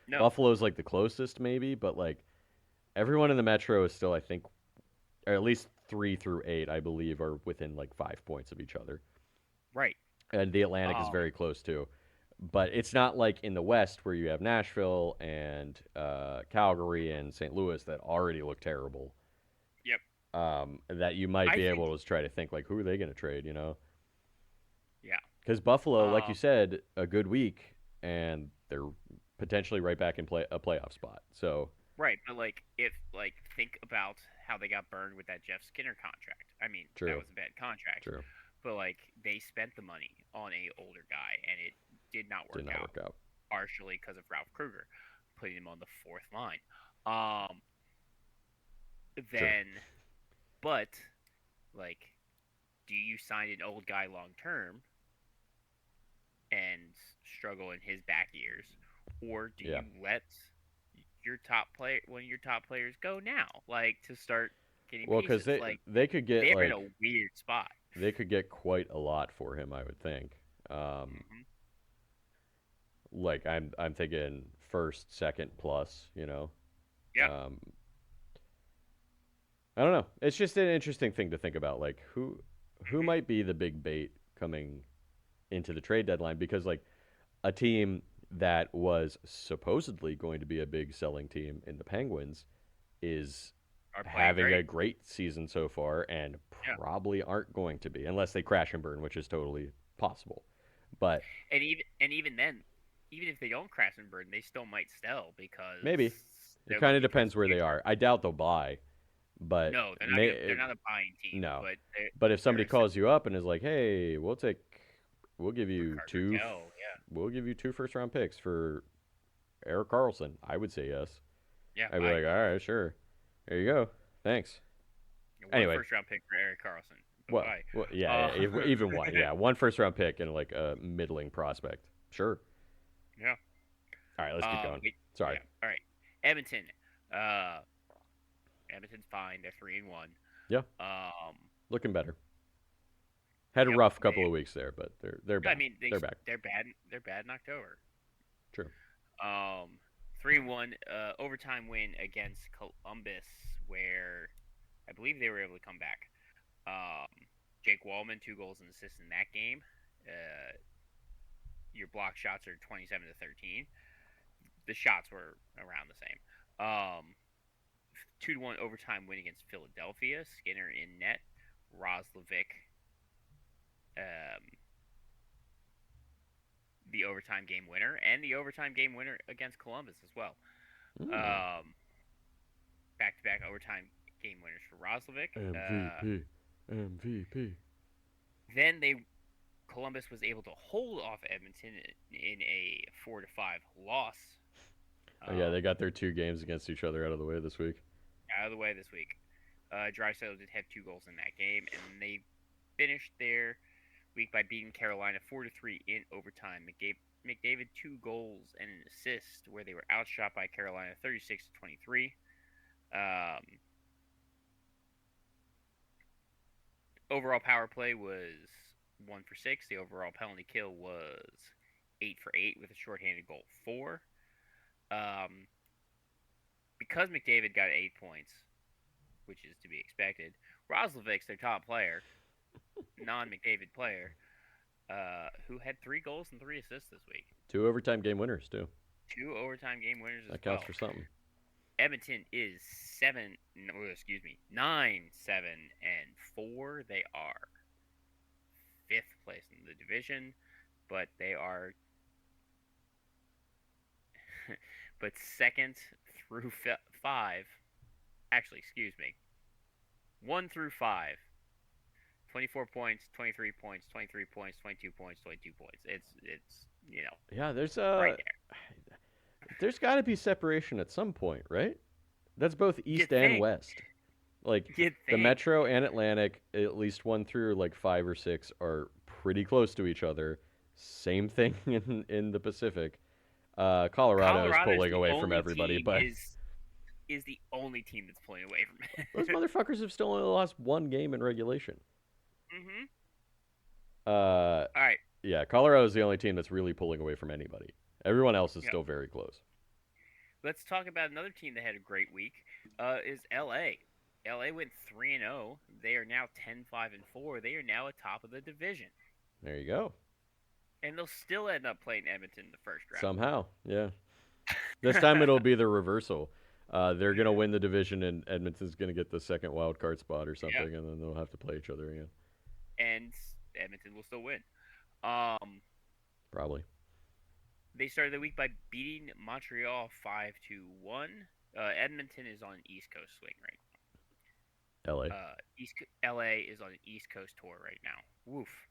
no, Buffalo's like the closest, maybe, but like everyone in the Metro is still, I think, or at least 3 through 8, I believe, are within like 5 points of each other, right. and the Atlantic is Um, very close too. But it's not like in the West where you have Nashville and Calgary and St. Louis that already look terrible. yep. That you might I be think able to try to think like, who are they going to trade? yeah. Because Buffalo, like you Um, said, a good week, and they're potentially right back in a playoff spot. So right, but like if like think about how they got burned with that Jeff Skinner contract. I mean, that true, was a bad contract, true, but like they spent the money on a older guy and it did not did work not out, work out. partially because of Ralph Kruger putting him on the fourth line. Um, True. then, but like, do you sign an old guy long term and struggle in his back years, or do Yeah. you let one of your top players go now, like to start getting Well, because pieces? they Like they could get they're in like a weird spot. they could get quite a lot for him, I would think. Um, Hmm. like I'm thinking first, second plus. Yeah, Um, I don't know. It's just an interesting thing to think about. Like who hmm might be the big bait coming into the trade deadline because like a team that was supposedly going to be a big selling team in the Penguins is are playing having a great. great season so far and Yeah, probably aren't going to be unless they crash and burn, which is totally possible. But and even then, even if they don't crash and burn, they still might sell because maybe it they're kind of looking for the depends where they future. are. I doubt they'll buy, but No, they're not gonna. They're not a buying team, no. but But if they're somebody calls you up and is like, "Hey, we'll give you Rickard two, Raquel. Yeah, we'll give you two first round picks for Eric Carlson," I would say yes. yeah. I'd be I like, agree. "All right, sure, there you go, thanks." One Anyway, first round pick for Eric Carlson. Bye well, bye. yeah, yeah, even one, yeah, one first round pick and like a middling prospect, sure. yeah. All right, let's keep going. Sorry, Yeah. All right. Edmonton. Uh, Edmonton's fine. They're 3-1. yeah, Um. looking better. Had a Yep. rough They. couple of weeks there, but they're I back. mean, They're back. they're bad. They're bad in October. True. 3-1 overtime win against Columbus, where I believe they were able to come back. Um, Jake Wallman 2 goals and assists in that game. Uh, your block shots are 27-13. The shots were around the same. 2-1 overtime win against Philadelphia. Skinner in net. Roslovic, um, the overtime game winner, and the overtime game winner against Columbus as well. Mm. Um, Back-to-back overtime game winners for Roslovic. MVP, MVP. Then Columbus was able to hold off Edmonton in a 4-5 loss. Oh yeah, they Um, got their two games against each other out of the way this week. Out of the way this week. Drysdale did have 2 goals in that game, and they finished their week by beating Carolina 4-3 in overtime. McDavid 2 goals and an assist, where they were outshot by Carolina 36-23. Um, Overall power play was 1 for 6. The overall penalty kill was 8 for 8 with a shorthanded goal 4. Um, because McDavid got 8 points, which is to be expected, Roslovic's their top player, non-McDavid player, who had 3 goals and 3 assists this week. 2 overtime game winners too. 2 overtime game winners as That well. counts for something. Edmonton is 9-7-4. They are fifth place in the division, but they are but second through 5. Actually, excuse me. 1 through 5. 24 points, 23 points, 23 points, 22 points, 22 points. It's Yeah, right there. there's got to be separation at some point, right? That's both You East and think? West. Like You the think? Metro and Atlantic, at least 1 through like 5 or 6, are pretty close to each other. Same thing in the Pacific. Colorado is Colorado's pulling the away from only everybody, team but is the only team that's pulling away from those it. motherfuckers have still only lost 1 game in regulation. Mhm. Uh, All right. yeah, Colorado is the only team that's really pulling away from anybody. Everyone else is Yeah. still very close. Let's talk about another team that had a great week. Is LA. LA went 3-0. They are now 10-5-4. They are now atop of the division, There you go. and they'll still end up playing Edmonton in the first Somehow, yeah. This time round. it'll be the reversal. They're gonna win the division, and Edmonton's gonna get the second wild card spot or Yeah, something, and then they'll have to play each other again. and Edmonton will still win. Um, Probably. they started the week by beating Montreal 5-1. Edmonton is on an East Coast swing right. L.A. East LA is on an East Coast tour right now. Woof.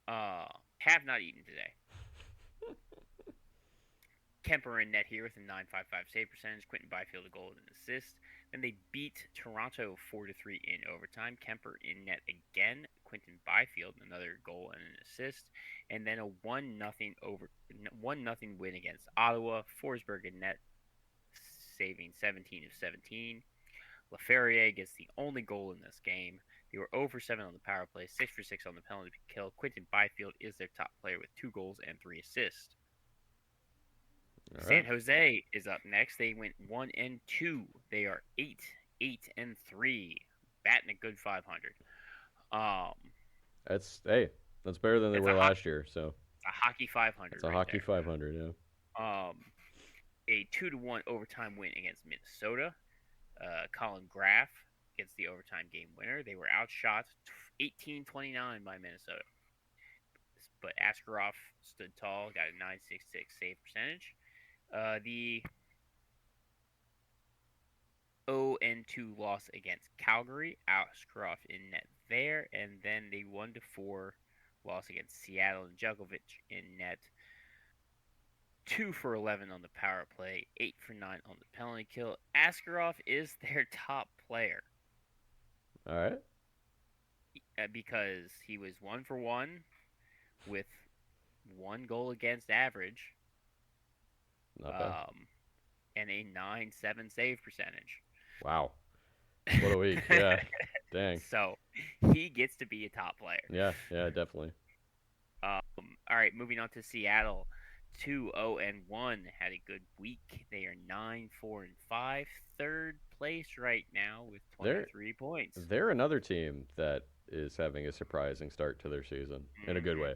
Have not eaten today. Kemper in net here with a 9.55 save percentage. Quentin Byfield a goal and an assist. Then they beat Toronto 4-3 in overtime. Kemper in net again. Quentin Byfield another goal and an assist. And then a 1-0 win against Ottawa. Forsberg in net, saving 17 of 17. LaFerriere gets the only goal in this game. They were 0 for 7 on the power play, 6 for 6 on the penalty kill. Quentin Byfield is their top player with 2 goals and 3 assists. All San right. Jose is up next. They went 1-2. They are 8-3, batting a good 500. Um, That's that's better than they it's were last year. So a hockey 500 it's a right hockey there. 500. Yeah. A 2-1 overtime win against Minnesota. Colin Graff gets the overtime game winner. They were outshot 18-29 by Minnesota. But Askarov stood tall, got a 9.66 save percentage. The 0-2 loss against Calgary, Askarov in net there, and then the 1-4 loss against Seattle and Djokovic in net. 2 for 11 on the power play, 8 for 9 on the penalty kill. Askarov is their top player All right. because he was 1 for 1 with 1 goal against average, Not bad. and a 9.7 save percentage. Wow. What a week. Yeah. Dang. So he gets to be a top player. Yeah. Yeah. Definitely. All right, moving on to Seattle. 2-0-1 had a good week. They are 9-4-5, third place right now with They're 23 points. they're another team that is having a surprising start to their season in a good way.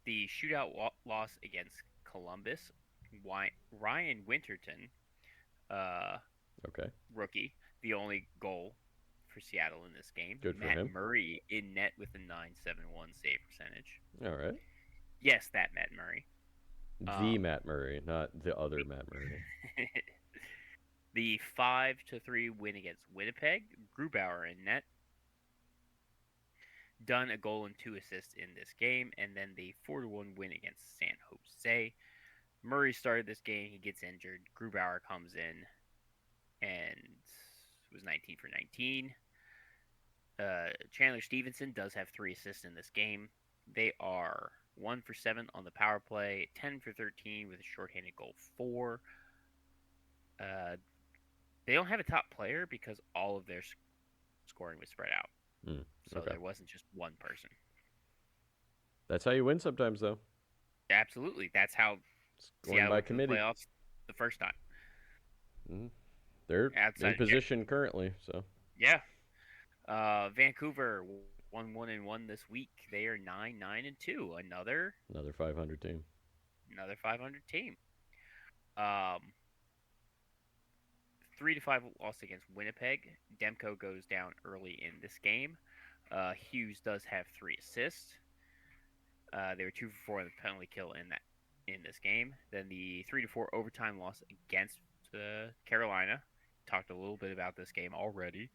The shootout loss against Columbus. Ryan Winterton, Okay. rookie, the only goal for Seattle in this game. Good for Matt him. Murray in net with a 9.71 save percentage. All right. Yes, that Matt Murray. The Matt Murray, not the other Matt Murray. The 5-3 win against Winnipeg. Grubauer in net. Done a goal and 2 assists in this game, and then the 4-1 win against San Jose. Murray started this game. He gets injured. Grubauer comes in and was 19 for 19. Chandler Stevenson does have 3 assists in this game. They are 1 for 7 on the power play, 10 for 13 with a shorthanded goal 4. Uh, they don't have a top player because all of their scoring was spread out. Mm, So okay. there wasn't just one person. That's how you win sometimes, though. Absolutely. That's how Scoring Seattle by went to the committee. playoffs the first time. Mm. They're Outside in of Jet. position currently, so Yeah. Vancouver won 1-1 this week. They are 9-9-2. another 500 team. Another 500 team. Um, 3-5 loss against Winnipeg. Demko goes down early in this game. Hughes does have 3 assists. They were 2 for 4 on the penalty kill in this game. Then the 3-4 overtime loss against Carolina. Talked a little bit about this game already.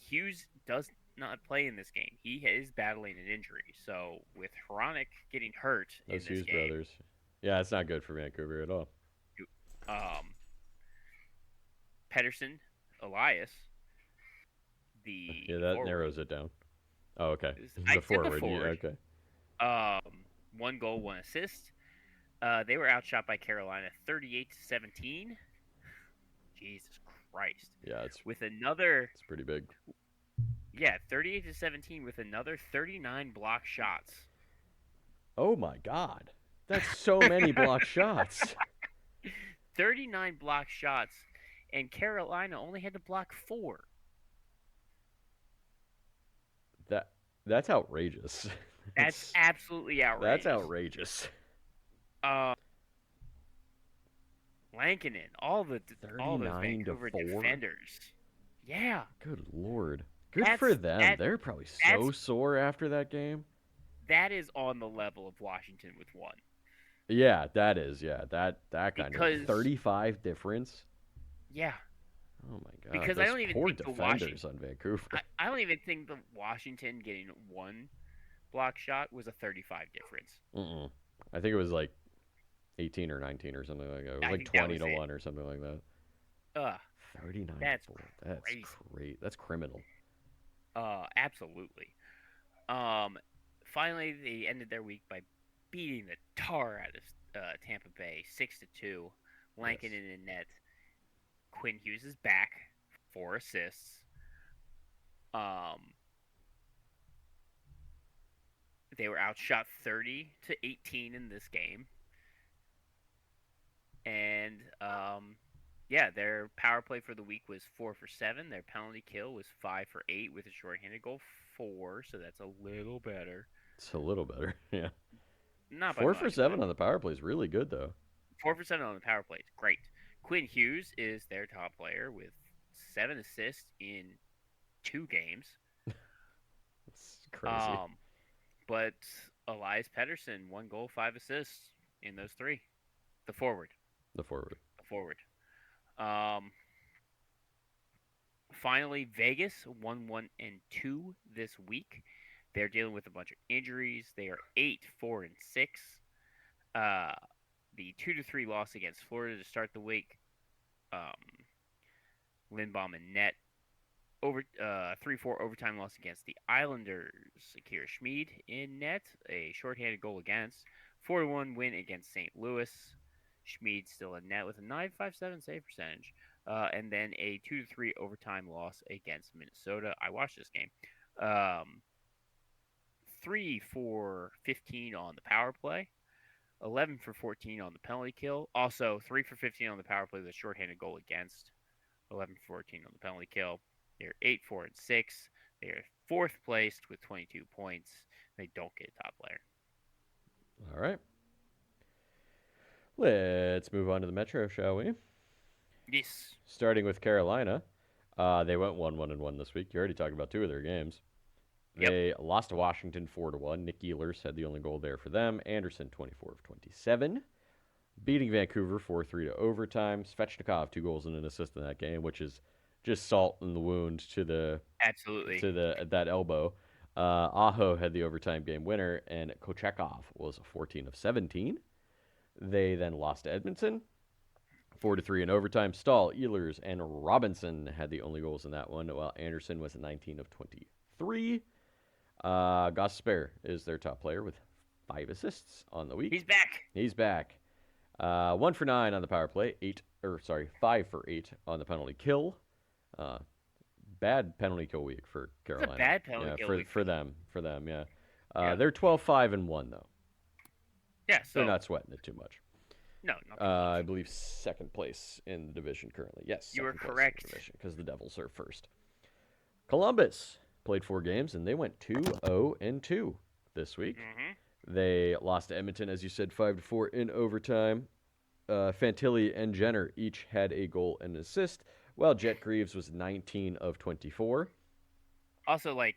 Hughes does not play in this game. He is battling an injury. So with Hronik getting hurt in Those this Hughes game, brothers. Yeah, it's not good for Vancouver at all. um, Pedersen, Elias, the Yeah, that forward, narrows it down. Oh, okay. I The said the forward. Yeah, forward. okay. 1 goal, 1 assist. They were outshot by Carolina 38-17. Jesus Christ. Yeah, With another, it's pretty big. yeah, 38-17 with another 39 block shots. Oh my God, that's so many block shots. 39 block shots, and Carolina only had to block 4. That that's outrageous. That's That's absolutely that's outrageous. outrageous. Uh, Lankinen, all those 39 to Vancouver 4. defenders. Yeah, Good lord. Good for that's them. that They're probably so that's sore after that game. that is on the level of Washington with 1. Yeah, that is. Yeah, that kind of Because 35 difference. yeah, Oh my God, because I those don't even poor think the Washington defenders on Vancouver. I don't even think the Washington getting 1 block shot was a 35 difference. Mm-mm. I think it was like 18 or 19 or something like that. It was I like think that 20 was to it. 1 or something like that. 39 to That's 4. That's crazy. great. That's criminal. Absolutely. Um, finally they ended their week by beating the tar out of Tampa Bay 6-2. Yes. Lankinen in net. Quinn Hughes is back, 4 assists. Um, they were outshot 30-18 in this game, and yeah, their power play for the week was 4 for 7. Their penalty kill was 5 for 8 with a shorthanded goal 4, so that's a little better. It's a little better. Yeah. Not by 4 for much, but 7 on the power play is really good, though. 4% on the power play. Great. Quinn Hughes is their top player with 7 assists in 2 games. It's crazy. Um, but Elias Pettersson, 1 goal, 5 assists in those 3. The forward. The forward. The forward. Um, finally, Vegas won 1-2 this week. They're dealing with a bunch of injuries. They are 8-4-6. Uh, the 2-3 loss against Florida to start the week. Lindbaum and net. 3-4 overtime loss against the Islanders. Akira Schmid in net, a shorthanded goal against. 4-1 win against St. Louis. Schmid still in net with a 9.57 save percentage. And then a 2-3 overtime loss against Minnesota. I watched this game. 3 for 15 on the power play. 11 for 14 on the penalty kill. Also, 3 for 15 on the power play with a shorthanded goal against. 11 for 14 on the penalty kill. They're 8-4-6. They are fourth placed with 22 points. They don't get a top player. All right. Let's move on to the Metro, shall we? Yes. Starting with Carolina. They went 1-1-1 this week. You already talked about 2 of their games. Yep. They lost to Washington 4-1. Nick Ehlers had the only goal there for them. Anderson 24 of 27. Beating Vancouver 4-3 to overtime. Svechnikov 2 goals and an assist in that game, which is just salt in the wound to Absolutely. that elbow. Aho had the overtime game winner, and Kochekov was 14 of 17. They then lost to Edmonton 4-3 in overtime. Stahl, Ehlers, and Robinson had the only goals in that one, while Anderson was 19 of 23. Gosper is their top player with 5 assists on the week. He's back. He's back. 1 for 9 on the power play. 5 for 8 on the penalty kill. Uh, Bad penalty kill week for It's Carolina. a bad penalty Yeah, kill for week for them. For them, yeah. Yeah. They're 12-5-1 though. Yeah, so They're not sweating it too much. no, not too I much. believe second place in the division currently. Yes, You are second place correct. in the division because the Devils are first. Columbus played 4 games and they went 2-0-2 this week. They lost to Edmonton, as you said, 5-4 in overtime. Fantilli and Jenner each had a goal and an assist, while Jet Greaves was 19 of 24. Also, like,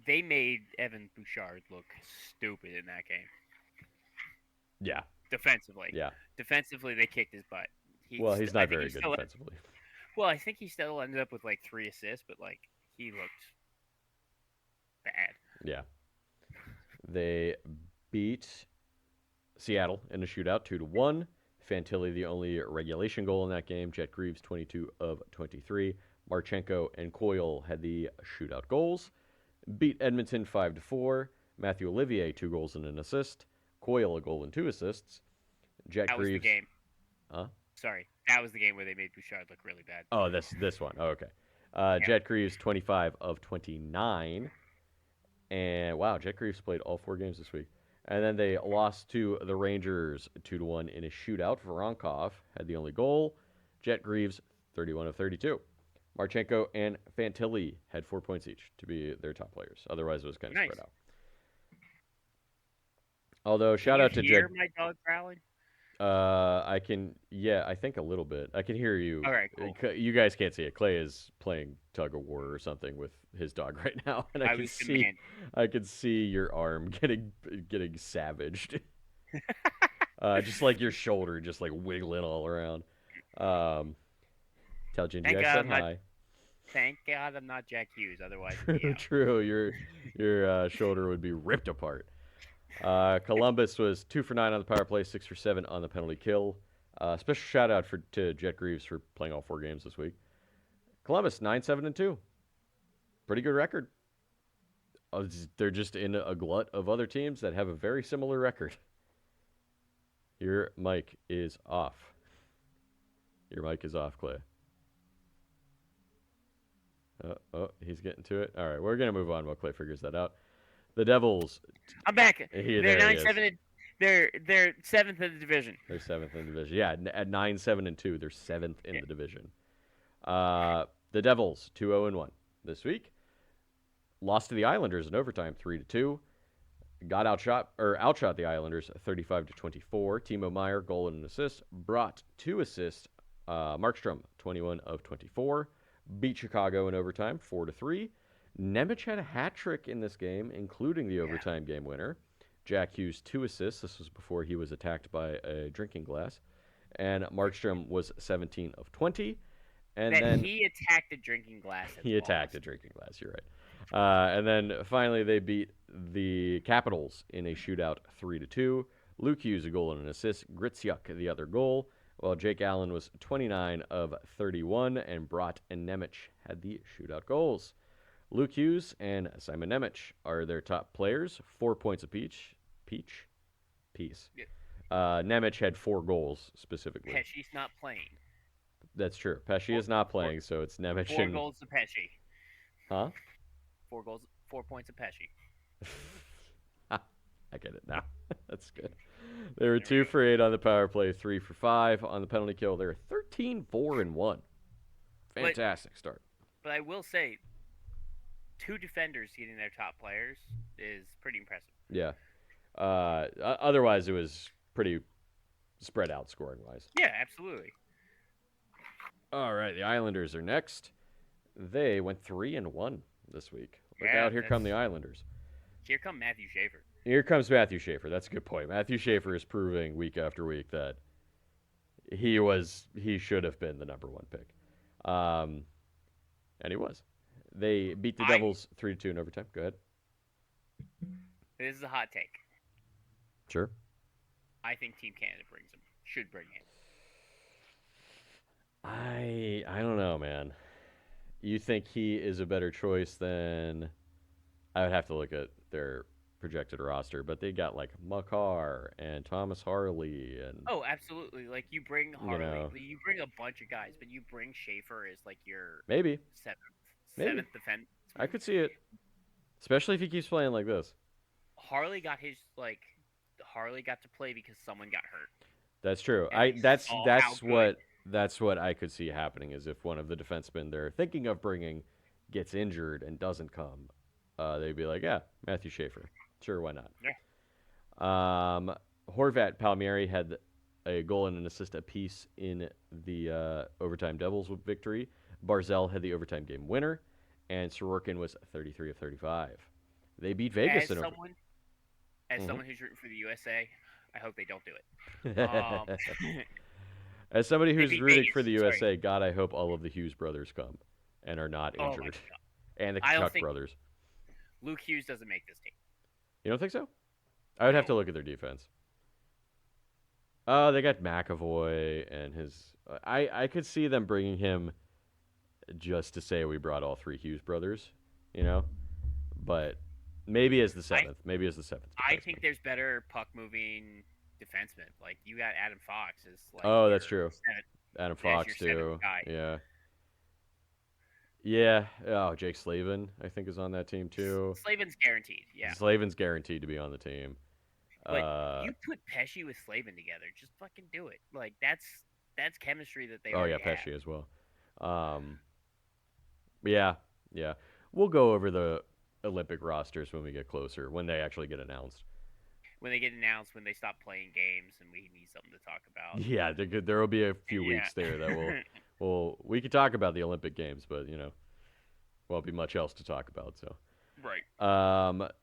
they made Evan Bouchard look stupid in that game. Yeah, Defensively. yeah. Defensively, they kicked his butt. He's I not think very good defensively. Well, I think he still ended up with like 3 assists, but like he looked bad. Yeah. They beat Seattle in a shootout 2-1. Fantilli the only regulation goal in that game. Jet Greaves 22 of 23. Marchenko and Coyle had the shootout goals. Beat Edmonton 5-4. Matthew Olivier 2 goals and an assist. Coyle a goal and 2 assists. Jet That Greaves. was the game. Huh? Sorry, that was the game where they made Bouchard look really bad. Oh, this one. Oh, okay. Jet Greaves 25 of 29. And wow, Jet Greaves played all 4 games this week. And then they lost to the Rangers 2-1 in a shootout. Voronkov had the only goal. Jet Greaves 31 of 32. Marchenko and Fantilli had 4 points each to be their top players. Otherwise, it was kind of spread out. Although, shout out to Jet. Can you hear my dog growling? I can, yeah, I think a little bit. I can hear you. All right, cool. You guys can't see it. Clay is playing tug of war or something with his dog right now, and I can see your arm getting savaged. Just like your shoulder, just like wiggling all around. Tell Ginger I said hi. Thank God I'm not Jack Hughes, otherwise. True, your shoulder would be ripped apart. Columbus was 2 for 9 on the power play, 6 for 7 on the penalty kill. Special shout out to Jet Greaves for playing all 4 games this week. Columbus 9-7-2, pretty good record. They're just in a glut of other teams that have a very similar record. Your mic is off. Your mic is off, Clay. Oh, he's getting to it. All right, we're gonna move on while Clay figures that out. The Devils. I'm back. They're 9-7. They're 7th in the division. They're 7th in the division. Yeah, at 9-7-2, they're 7th in the division. The Devils 2-0-1 this week. Lost to the Islanders in overtime 3-2. Got outshot the Islanders 35-24. Timo Meier goal and an assist. Brought 2 assists. Markstrom 21 of 24. Beat Chicago in overtime 4-3. Nemec had a hat trick in this game, including the overtime game winner. Jack Hughes 2 assists. This was before he was attacked by a drinking glass. And Markstrom was 17 of 20. And then he attacked a drinking glass. He attacked a drinking glass. You're right. And then finally they beat the Capitals in a shootout 3-2. Luke Hughes a goal and an assist. Gritsyuk the other goal. While Jake Allen was 29 of 31, and Brott and Nemec had the shootout goals. Luke Hughes and Simon Nemec are their top players, 4 points apiece. Piece. Yeah. Nemec had 4 goals specifically. Pesci's not playing. That's true. Pesci is not playing, so it's Nemec 4 goals to Pesci. Huh? 4 goals, 4 points to Pesci. I get it now. That's good. They were 2 for 8 on the power play, 3 for 5 on the penalty kill. They're 13-4-1. Fantastic start. But I will say, 2 defenders getting their top players is pretty impressive. Yeah. Otherwise, it was pretty spread out scoring wise. Yeah, absolutely. All right, the Islanders are next. They went 3-1 this week. Look out! Here come the Islanders. Here come Matthew Schaefer. Here comes Matthew Schaefer. That's a good point. Matthew Schaefer is proving week after week that he should have been the number 1 pick, and he was. They beat the Devils 3-2 in overtime. Go ahead. This is a hot take. Sure. I think Team Canada should bring him. I don't know, man. You think he is a better choice than I would have to look at their projected roster, but they got like Makar and Thomas Harley and Oh, absolutely. Like you bring you Harley, know, you bring a bunch of guys, but you bring Schaefer as like your maybe, seventh maybe. seventh I defenseman. could see it. Especially if he keeps playing like this. Harley got his like Harley got to play because someone got hurt, That's true. and I they that's saw how that's good. what that's what I could see happening is if one of the defensemen they're thinking of bringing gets injured and doesn't come, they'd be like, yeah, Matthew Schaefer, sure, why not? Yeah. Horvat Palmieri had a goal and an assist apiece in the overtime Devils victory. Barzell had the overtime game winner, and Sorokin was 33 of 35. They beat Vegas As in over. someone as Mhm. someone who's rooting for the USA, I hope they don't do it. As somebody They who's beat rooting Vegas. for the Sorry. USA, God, I hope all of the Hughes brothers come and are not Oh my injured, god. and the I don't Kachuk think brothers. Luke Hughes doesn't make this team. You don't think so? I would have No. to look at their defense. Oh, they got McAvoy and his. I could see them bringing him just to say we brought all three Hughes brothers, you know. But maybe as the I seventh, maybe as the seventh I think defenseman. there's better puck moving defensemen. Like you got Adam Fox as like Oh, that's your true. seventh Adam as your Fox seventh too. guy. Yeah, yeah. Oh, Jake Slavin I think is on that team too. Slavin's guaranteed, yeah. Slavin's guaranteed to be on the team. But Uh, you put Pesci with Slavin together, just fucking do it. Like that's chemistry that they oh yeah, already have. Pesci as well. Um, yeah, yeah. We'll go over the Olympic rosters when we get closer, when they actually get announced. When they get announced, when they stop playing games, and we need something to talk about. Yeah, there will be a few weeks there that will, Yeah. well, we could talk about the Olympic Games, but won't be much else to talk about. So, Right.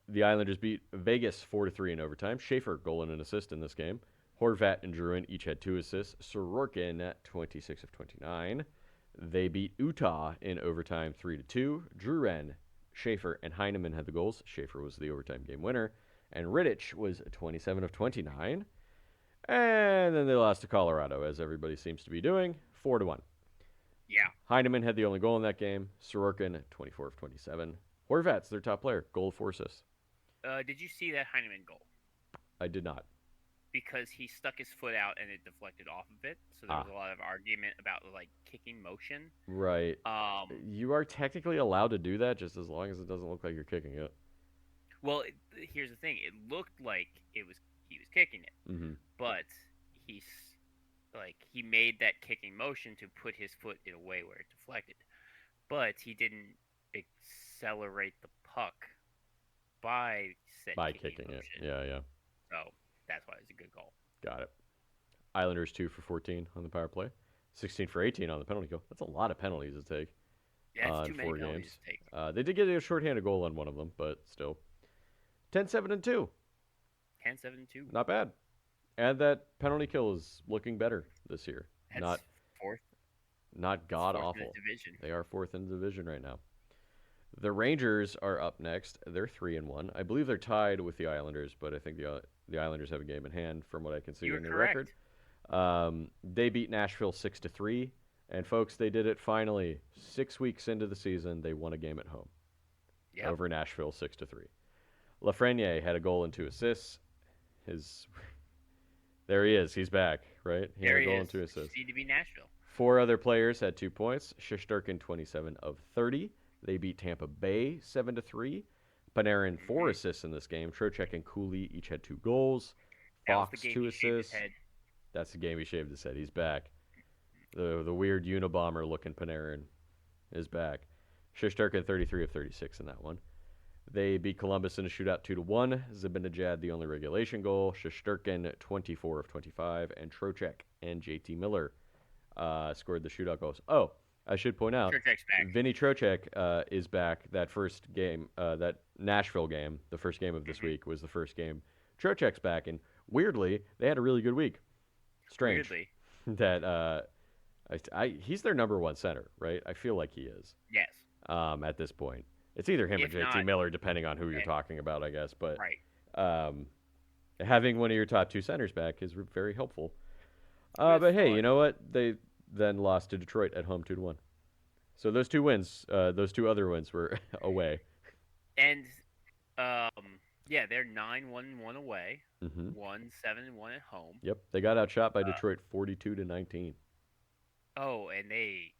the Islanders beat Vegas 4-3 in overtime. Schaefer goal and an assist in this game. Horvat and Druin each had 2 assists. Sorokin 26 of 29. They beat Utah in overtime 3-2. Druin, Schaefer, and Heineman had the goals. Schaefer was the overtime game winner, and Rittich was 27 of 29. And then they lost to Colorado, as everybody seems to be doing, 4-1. Yeah. Heineman had the only goal in that game. Sorokin 24 of 27. Horvat's their top player, goal of 4 assists. Did you see that Heineman goal? I did not. Because he stuck his foot out and it deflected off of it, so there Ah, was a lot of argument about like kicking motion. right. Um, You are technically allowed to do that just as long as it doesn't look like you're kicking it. well, here's the thing: it looked like it was he was kicking it, Mm-hmm. but he's like he made that kicking motion to put his foot in a way where it deflected, but he didn't accelerate the puck by said By kicking kicking it. motion. Yeah, yeah. So that's why it's a good goal. Got it. Islanders 2 for 14 on the power play. 16 for 18 on the penalty kill. That's a lot of penalties to take Yeah, it's in too many 4 games. penalties to take. They did get a shorthanded goal on one of them, but still. 10-7-2. 10-7-2. Not bad. And that penalty kill is looking better this year. That's Not fourth. not It's god fourth in the awful. division. They are fourth in the division right now. The Rangers are up next. They're 3-1. I believe they're tied with the Islanders, but I think the Islanders have a game in hand from what I can see You were in their record. correct. They beat Nashville 6-3, and folks, they did it finally. 6 weeks into the season, they won a game at home Yep. over Nashville 6-3. Lafreniere had a goal and 2 assists. His there he is. He's back, right? He had There a he goal is. and 2 assists. Just need to be Nashville. 4 other players had 2 points. Shosturkin 27 of 30. They beat Tampa Bay 7-3. Panarin 4 assists in this game. Trocheck and Cooley each had 2 goals. That was the Fox game two he shaved his assists. head. That's the game he shaved his head. He's back. The weird Unabomber looking Panarin is back. Shosturkin 33 of 36 in that one. They beat Columbus in a shootout 2-1. Zibanejad the only regulation goal. Shosturkin 24 of 25, and Trocheck and JT Miller scored the shootout goals. Oh, I should point out, Turchek's back. Vinny Trocheck is back. That first game, that Nashville game, the first game of this week was the first game. Trocheck's back, and weirdly, they had a really good week. Strange Weirdly, that he's their number one center, right? I feel like he is yes. at this point. It's either him or If JT not, Miller, depending on who you're eh, talking about, I guess. But right. um, having one of your top two centers back is very helpful. Who would But have hey, thought? you know what? then lost to Detroit at home 2-1. So those two wins, those two other wins were away. And yeah, they're 9-1-1 away, Hmm. 1-7-1 at home. Yep, they got outshot by Detroit 42-19. And I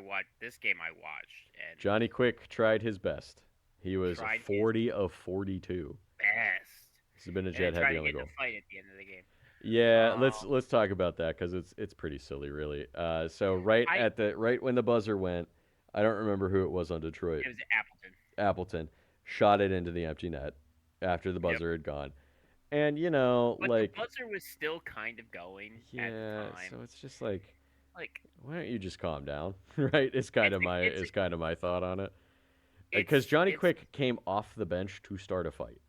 watched this game. I watched and Johnny Quick tried his best. He was tried his 40 of 42. best, and Zibanejad then had tried the to only get in a goal. fight at the end of the game. Yeah, Um, let's talk about that because it's pretty silly, really. So right when the buzzer went, I don't remember who it was on Detroit. it was Appleton. Appleton shot it into the empty net after the Yep. buzzer had gone, and you know, But the like, buzzer was still kind of going at the yeah. time. So it's just like, Like why don't you just calm down, right? It's kind of my it's is kind of my thought on it because it's Johnny it's Quick came off the bench to start a fight.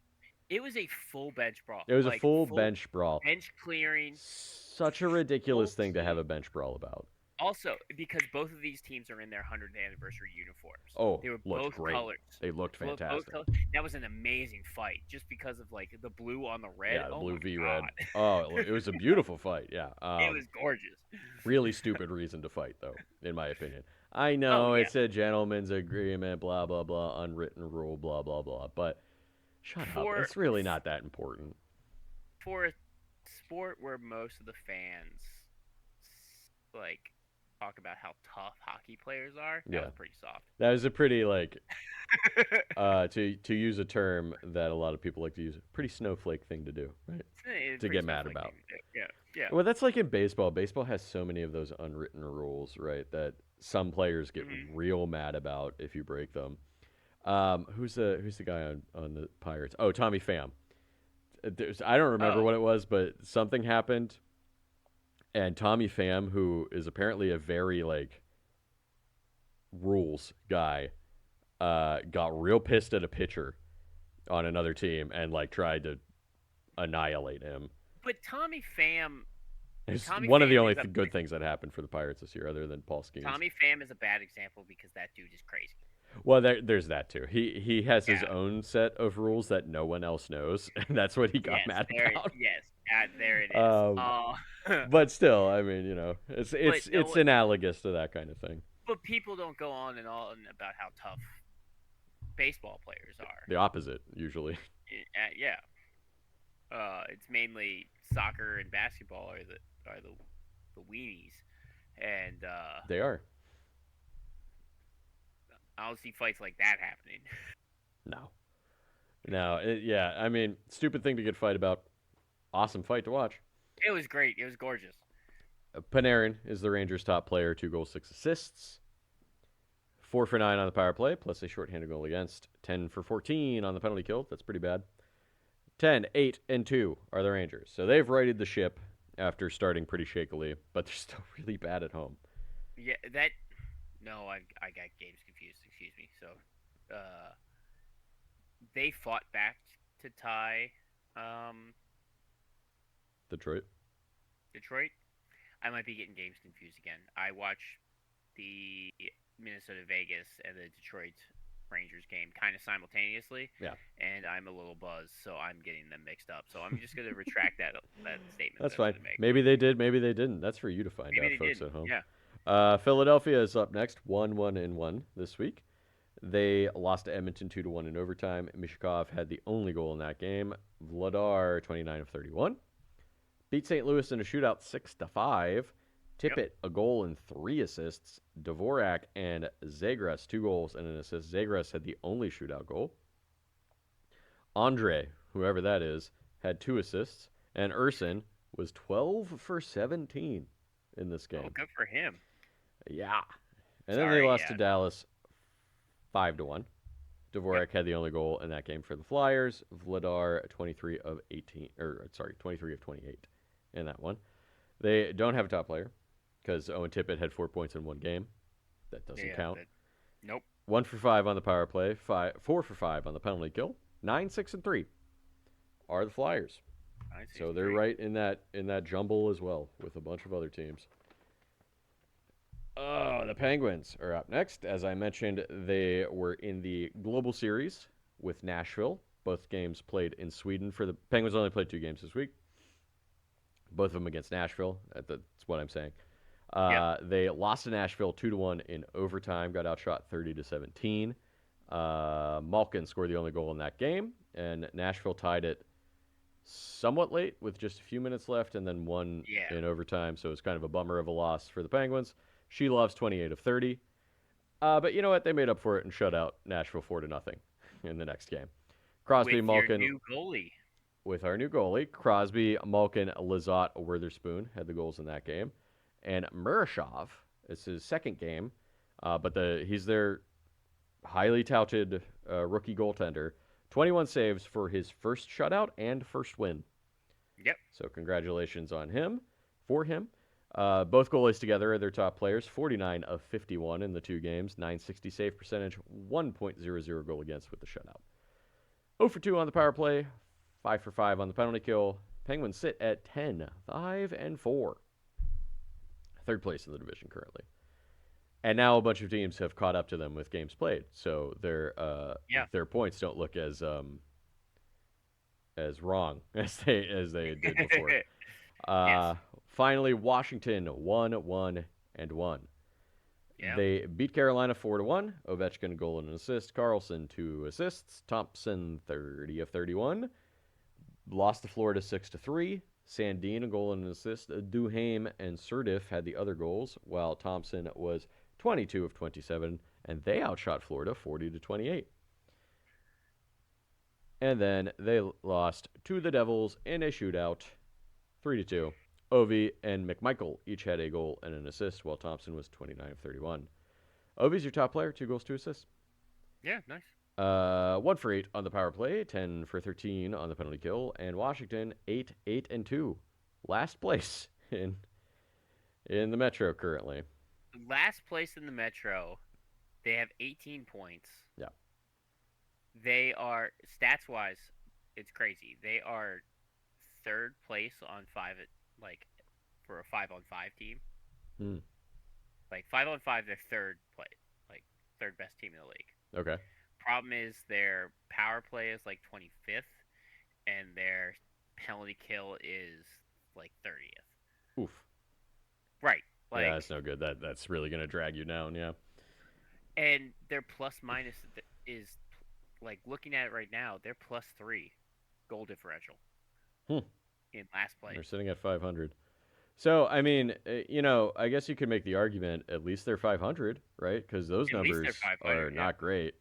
it was a full bench brawl, It was a like full full bench brawl. bench clearing, Such a full ridiculous thing to have team. a bench brawl about. Also, because both of these teams are in their 100th anniversary uniforms, Oh, they were looked both great. colors. They looked Both fantastic. colors. That was an amazing fight, just because of like the blue on the red. Yeah, the Oh blue my V red. god, Oh, it was a beautiful fight. Yeah. it was gorgeous. Really stupid reason to fight, though, in my opinion. I Oh know yeah, it's a gentleman's agreement, blah blah blah, unwritten rule, blah blah blah. But shut up. for It's really not that important. for a sport where most of the fans like talk about how tough hockey players are, that Yeah, was pretty soft. that was a pretty like to use a term that a lot of people like to use, pretty snowflake thing to do, right? It's To pretty get mad snowflake about. thing to do. Yeah, yeah. Well, that's like in baseball. Baseball has so many of those unwritten rules, right? That some players get Hmm. real mad about if you break them. Who's the guy on the Pirates? Oh, Tommy Pham. I don't remember Oh, what it was, but something happened, and Tommy Pham, who is apparently a very like rules guy, got real pissed at a pitcher on another team and like tried to annihilate him. but It's Tommy one of the Pham only is a good things that happened for the Pirates this year, other than Paul Skeens. Tommy Pham is a bad example because that dude is crazy. Well, there's that too. He has his Yeah. own set of rules that no one else knows, and that's what he got Yes, mad there. about. Yes, there it is. Um, but still, I mean, it's but it's no, it's analogous to that kind of thing. but people don't go on and on about how tough baseball players are. The opposite usually. Yeah. It's mainly soccer and basketball are the weenies, and They are. I don't see fights like that happening. No, no, yeah. I mean, stupid thing to get fight about. Awesome fight to watch. It was great. It was gorgeous. Panarin is the Rangers' top player, 2 goals, 6 assists. 4 for 9 on the power play, plus a shorthanded goal against. 10 for 14 on the penalty kill. That's pretty bad. 10, 8, and 2 are the Rangers. So they've righted the ship after starting pretty shakily, but they're still really bad at home. Yeah, that. No, I got games confused. Excuse me. So, they fought back to tie Detroit. Detroit. I might be getting games confused again. I watched the Minnesota Vegas and the Detroit Rangers game kind of simultaneously, Yeah. and I'm a little buzzed, so I'm getting them mixed up. So I'm just gonna retract that statement That's that I was fine. gonna make. Maybe they did, maybe they didn't. That's for you to find Maybe out, they folks did. at home. Yeah. Philadelphia is up next, 1-1-1 this week. They lost to Edmonton 2-1 in overtime. Mishkov had the only goal in that game. Vladar 29 of 31. Beat St. Louis in a shootout 6-5. Yep. Tippett a goal and 3 assists. Dvorak and Zagras 2 goals and an assist. Zagras had the only shootout goal. Andre, whoever that is, had 2 assists, and Urson was 12 for 17 in this Oh, game. good for him. Yeah. And then they Sorry, lost yeah. to Dallas 5-1. Dvorak had the only goal in that game for the Flyers. Vladar 23 of 18 or sorry, 23 of 28 in that one. They don't have a top player because Owen Tippett had 4 points in one game. That doesn't Yeah, count. nope. 1 for 5 on the power play, 4 for 5 on the penalty kill. 9, 6, and 3 are the Flyers. I see. So they're right in that jumble as well with a bunch of other teams. Oh, the Penguins are up next. As I mentioned, they were in the Global Series with Nashville. Both games played in Sweden. For the Penguins, only played 2 games this week. Both of them against Nashville. That's what I'm saying. Yep. They lost to Nashville 2-1 in overtime, got outshot 30-17. Malkin scored the only goal in that game, and Nashville tied it somewhat late with just a few minutes left, and then won Yeah. in overtime. So it's kind of a bummer of a loss for the Penguins. She loves 28 of 30. But you know what? They made up for it and shut out Nashville 4-0 in the next game. Crosby, With your Malkin, new goalie. with our new goalie. Crosby, Malkin, Lizotte, Witherspoon had the goals in that game. And Murashov, it's his second game, but he's their highly touted rookie goaltender. 21 saves for his first shutout and first win. Yep. So congratulations on him, for him. Both goalies together are their top players. 49 of 51 in the two games, 960 save percentage, 1.00 goal against with the shutout. 0 for 2 on the power play, 5 for 5 on the penalty kill. Penguins sit at 10, 5 and 4. Third place in the division currently. And now a bunch of teams have caught up to them with games played, so Yeah. their points don't look as wrong as they did before. Yes. Finally, Washington 1-1-1. Yeah. They beat Carolina 4-1. Ovechkin goal and an assist. Carlson 2 assists. Thompson 30 of 31. Lost to Florida 6-3. Sandin a goal and an assist. Duhaime and Serdif had the other goals, while Thompson was 22 of 27, and they outshot Florida 40-28. And then they lost to the Devils in a shootout, 3-2. Ovi and McMichael each had a goal and an assist, while Thompson was 29 of 31. Ovi's your top player, 2 goals, 2 assists. Yeah. Nice. 1 for 8 on the power play, 10 for 13 on the penalty kill, and Washington 8-8-2, last place in the Metro currently. Last place in the Metro. They have 18 points. Yeah. They are stats wise, it's crazy. They are third place on like for a 5-on-5 team. Hmm. Like 5-on-5, they're third place, like third best team in the league. Okay. Problem is their power play is like 25th, and their penalty kill is like 30th. Oof. Right. Yeah, Like, that's no good. That's really gonna drag you down. Yeah. and their plus minus is like looking at it right now, they're +3 goal differential Hmm. in last place. They're sitting at 500. So I mean, I guess you could make the argument at least they're 500, right? Because those At least they're numbers 500. are Yeah. not great.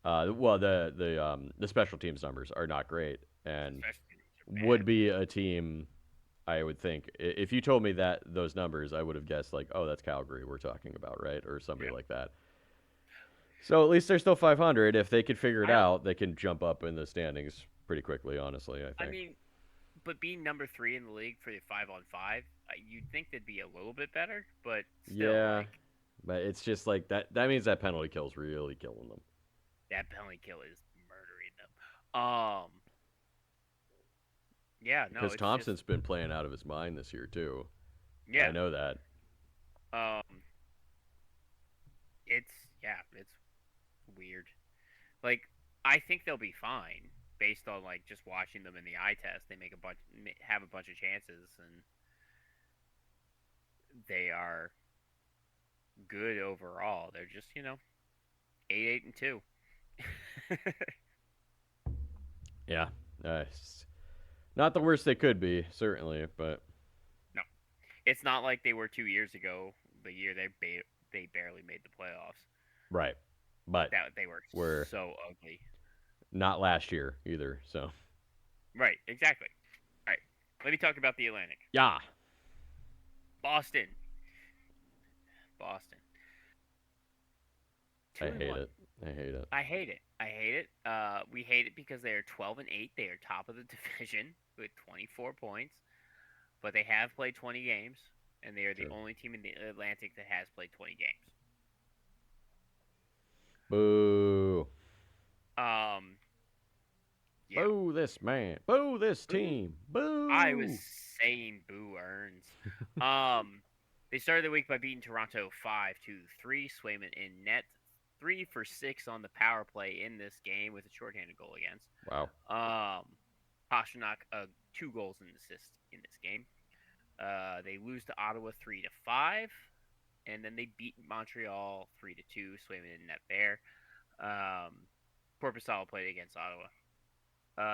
Well, the special teams numbers are not great, and Especially would be a team. I would think if you told me that those numbers, I would have guessed like, oh, that's Calgary we're talking about, right, or somebody yeah. like that. So at least they're still 500. If they could figure it I don't. out, they can jump up in the standings pretty quickly. Honestly, I I think. mean, but being number 3 in the league for the 5-on-5, you'd think they'd be a little bit better, but still, Yeah, like but it's just like that. That means that penalty kill's really killing them. that penalty kill is murdering them. Yeah, no, Because it's just Thompson's been playing out of his mind this year too. I yeah. know that. Um, it's weird. Like I think they'll be fine based on like just watching them in the eye test. They have a bunch of chances, and they are good overall. They're just 8-8-2. Yeah, not the worst they could be, certainly, but No, it's not like they were 2 years ago. The year they barely made the playoffs. right. But That they were we're so ugly. not last year either. So Right, exactly. All right, let me talk about the Atlantic. yeah, Boston. Boston. I Two and hate one. it. I hate it. I hate it. I hate it. We hate it because they are 12-8. They are top of the division with 24 points, but they have played 20 games, and they are the True. only team in the Atlantic that has played 20 games. Boo. Um, yeah. Boo this man. Boo this Boo. team. Boo. I was saying boo earns. They started the week by beating Toronto 5-3. Swayman in net, 3 for 6 on the power play in this game with a shorthanded goal against. Wow. Pasternak 2 goals and assists in this game. They lose to Ottawa 3-5, and then they beat Montreal 3-2. Swayman in net there. Um, Corpusalo played against Ottawa.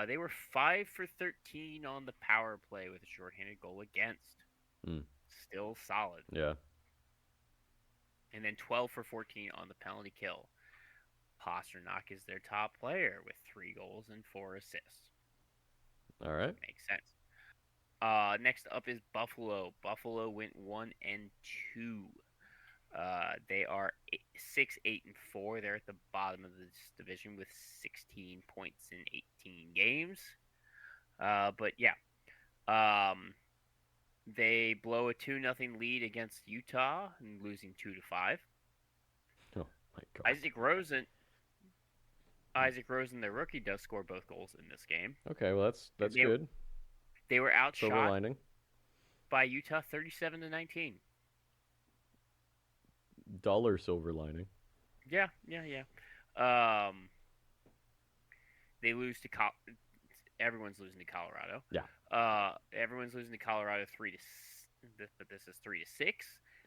They were 5 for 13 on the power play with a shorthanded goal against. Mm. Still solid. Yeah. And then 12 for 14 on the penalty kill. Pasternak is their top player with 3 goals and 4 assists. All right. Makes sense. Next up is Buffalo. Buffalo went 1-2. They are 6-8-4. They're at the bottom of this division with 16 points in 18 games. But yeah, um, they blow a 2-0 lead against Utah and losing 2-5. Oh my god. Isaac Rosen, their rookie, does score both goals in this game. Okay, well that's they, good. They were Silver outshot lining. by Utah 37-19. Dollar silver lining. Yeah. Um, they lose to everyone's losing to Colorado. Yeah. Everyone's losing to Colorado but this is 3-6.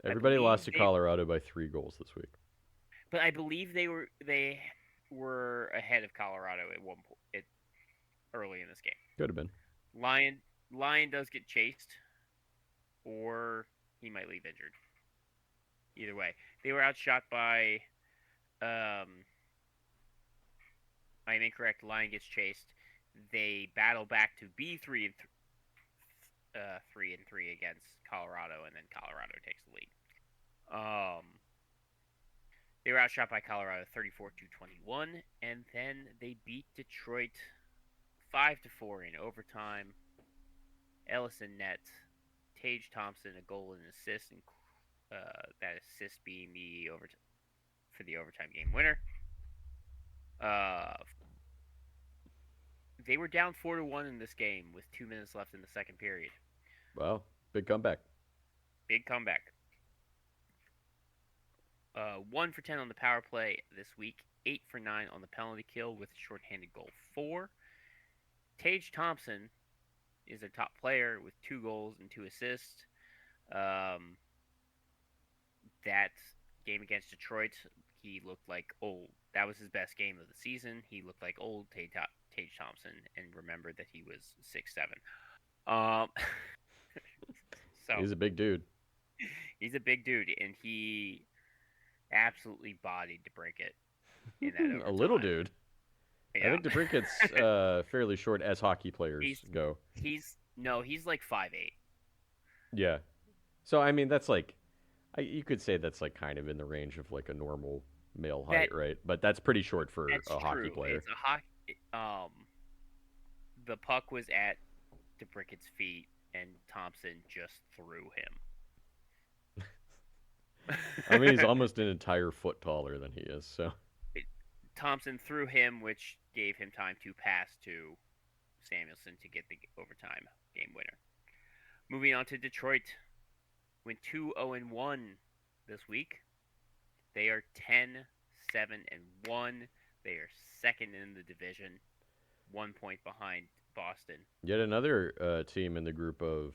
Everybody lost to Colorado by 3 goals this week. But I believe they were ahead of Colorado at one point early in this game. Could have been. Lion does get chased, or he might leave injured. Either way, they were outshot by. I'm incorrect. Lion gets chased. They battle back to be 3-3 against Colorado, and then Colorado takes the lead. They were outshot by Colorado 34-21, and then they beat Detroit 5-4 in overtime. Ellison net, Tage Thompson a goal and assist, and that assist being for the overtime game winner. They were down 4-1 in this game with 2 minutes left in the second period. Wow, big comeback. Big comeback. 1 for 10 on the power play this week, 8 for 9 on the penalty kill with a shorthanded goal 4. Tage Thompson is their top player with 2 goals and 2 assists. That game against Detroit, he looked like old. That was his best game of the season. He looked like old Tage Thompson, and remembered that he was 6'7". So he's a big dude. He's a big dude, and he absolutely bodied DeBrincat in that overtime. A little dude. Yeah. I think DeBrincat's fairly short as hockey players go. He's like 5'8". Yeah. So I mean that's like you could say that's like kind of in the range of like a normal male height, right? But that's pretty short for a hockey player. It's a hockey. The puck was at DeBrincat's feet, and Thompson just threw him. I mean, he's almost an entire foot taller than he is. So Thompson threw him, which gave him time to pass to Samuelson to get the overtime game winner. Moving on to Detroit, went 2-0-1 this week. They are 10-7-1. They are second in the division, 1 point behind Boston. Yet another team in the group of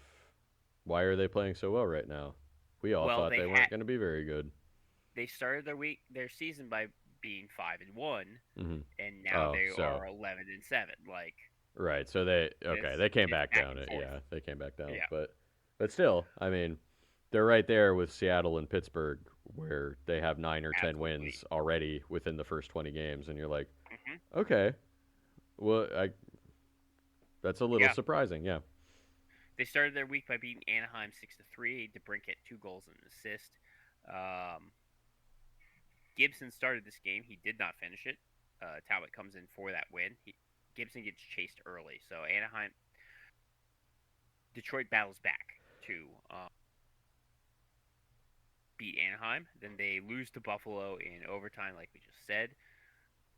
why are they playing so well right now? We all thought they weren't going to be very good. They started their season by being 5-1, mm-hmm. and now are 11-7. Like right, so they came back down. They came back down. Yeah. But still, I mean, they're right there with Seattle and Pittsburgh, where they have 9 or 10 wins already within the first 20 games, and you're like, okay, well, that's a little surprising, yeah. They started their week by beating Anaheim 6-3. DeBrincat 2 goals and an assist. Gibson started this game. He did not finish it. Talbot comes in for that win. Gibson gets chased early, so Detroit battles back to beat Anaheim. Then they lose to Buffalo in overtime, like we just said.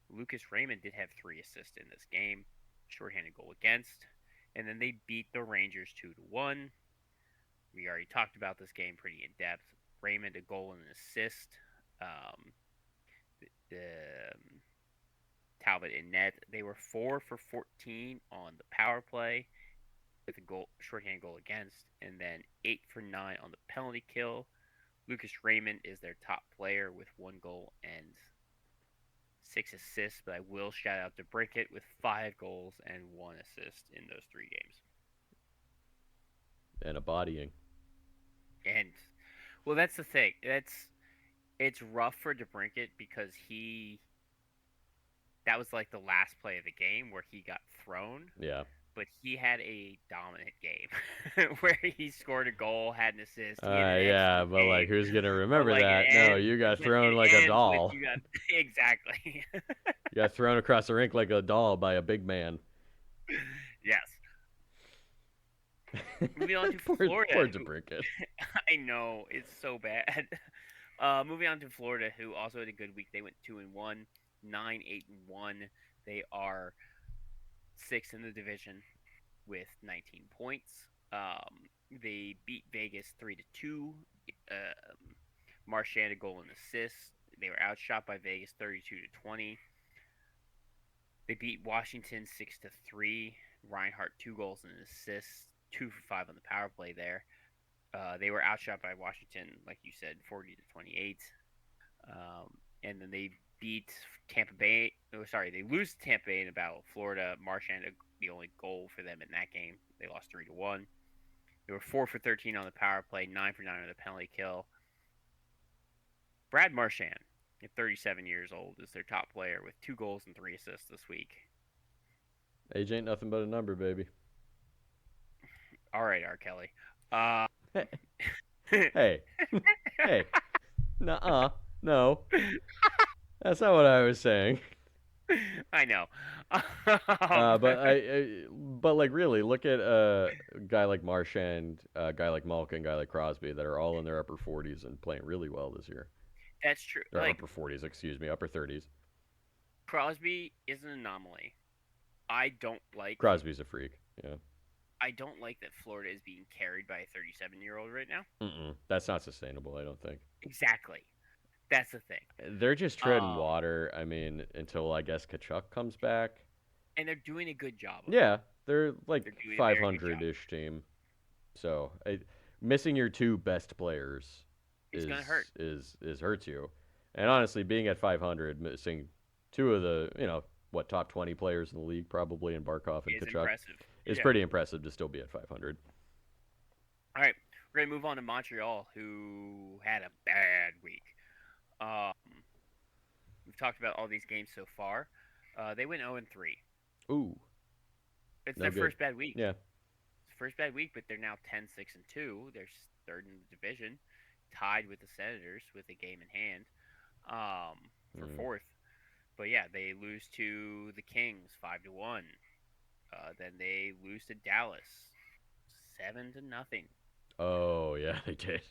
Lucas Raymond did have 3 assists in this game. Shorthanded goal against. And then they beat the Rangers 2-1. We already talked about this game pretty in depth. Raymond a goal and an assist. Talbot in net. They were 4 for 14 on the power play. with a goal, shorthanded goal against, and then 8 for 9 on the penalty kill. Lucas Raymond is their top player with 1 goal and 6 assists, but I will shout out to Brickett with 5 goals and 1 assist in those 3 games. And a bodying. And well, that's the thing. It's rough for DeBrinket because he that was like the last play of the game where he got thrown, Yeah. but he had a dominant game where he scored a goal, had an assist. He had an Yeah, excellent but like, game, who's gonna but remember like that? No, you got thrown it like a ends with doll. you got exactly. You got thrown across the rink like a doll by a big man. Yes. Moving on to Florida, poor who DeBrinket. I know it's so bad. Moving on to Florida, who also had a good week. They went 2-1, 9-8-1. They are sixth in the division with 19 points. They beat Vegas 3-2. Marchand a goal and assist. They were outshot by Vegas 32-20. They beat Washington 6-3. Reinhardt 2 goals and an assist, 2 for 5 on the power play there. They were outshot by Washington, like you said, 40-28. And then they beat Tampa Bay. Oh, sorry, they lose to Tampa Bay in a battle. Florida, Marchand, the only goal for them in that game. They lost 3-1. They were 4 for 13 on the power play, 9 for 9 on the penalty kill. Brad Marchand, at 37 years old, is their top player with 2 goals and 3 assists this week. Age ain't nothing but a number, baby. All right, R. Kelly. Uh, Hey, hey, nuh-uh, no, that's not what I was saying. I know. But like really, look at a guy like Marchand, a guy like Malkin, a guy like Crosby that are all in their upper 40s and playing really well this year. That's true. Or Like upper 40s, excuse me, upper 30s. Crosby is an anomaly. I don't like. Crosby's a freak. Yeah. I don't like that Florida is being carried by a 37-year-old right now. That's not sustainable, I don't think. Exactly. That's the thing. They're just treading Um, water. I mean, until I guess Kachuk comes back. and they're doing a good job of it. Yeah, they're like They're doing a very good job. 500-ish team. So missing your two best players It's is gonna hurt. is hurts you. And honestly, being at 500, missing two of the top 20 players in the league probably in Barkov and It's Kachuk impressive. is Yeah. pretty impressive to still be at 500. All right, we're gonna move on to Montreal, who had a bad week. Um, we've talked about all these games so far. They went 0-3. Ooh, It's no their good. first bad week. Yeah. First bad week, but they're now 10-6-2. They're third in the division, tied with the Senators with a game in hand for fourth. But yeah, they lose to the Kings 5-1. Then they lose to Dallas 7-0. Oh, yeah, they did.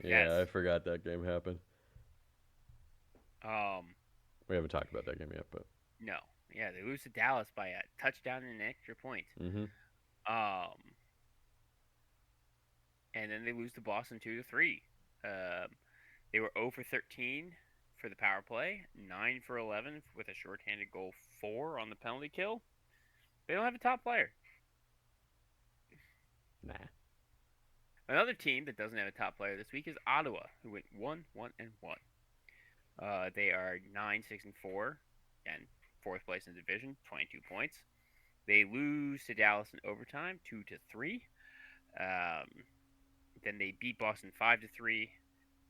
Yeah, Yes. I forgot that game happened. Um, We haven't talked about that game yet, but no. Yeah, they lose to Dallas by a touchdown and an extra point. mm-hmm. Um, and then they lose to Boston 2-3. They were 0 for 13 for the power play, 9 for 11 with a shorthanded goal, 4 on the penalty kill. They don't have a top player. Nah. Another team that doesn't have a top player this week is Ottawa, who went 1-1-1. They are 9-6-4 and fourth place in the division, 22 points. They lose to Dallas in overtime, 2-3. Then they beat Boston 5-3.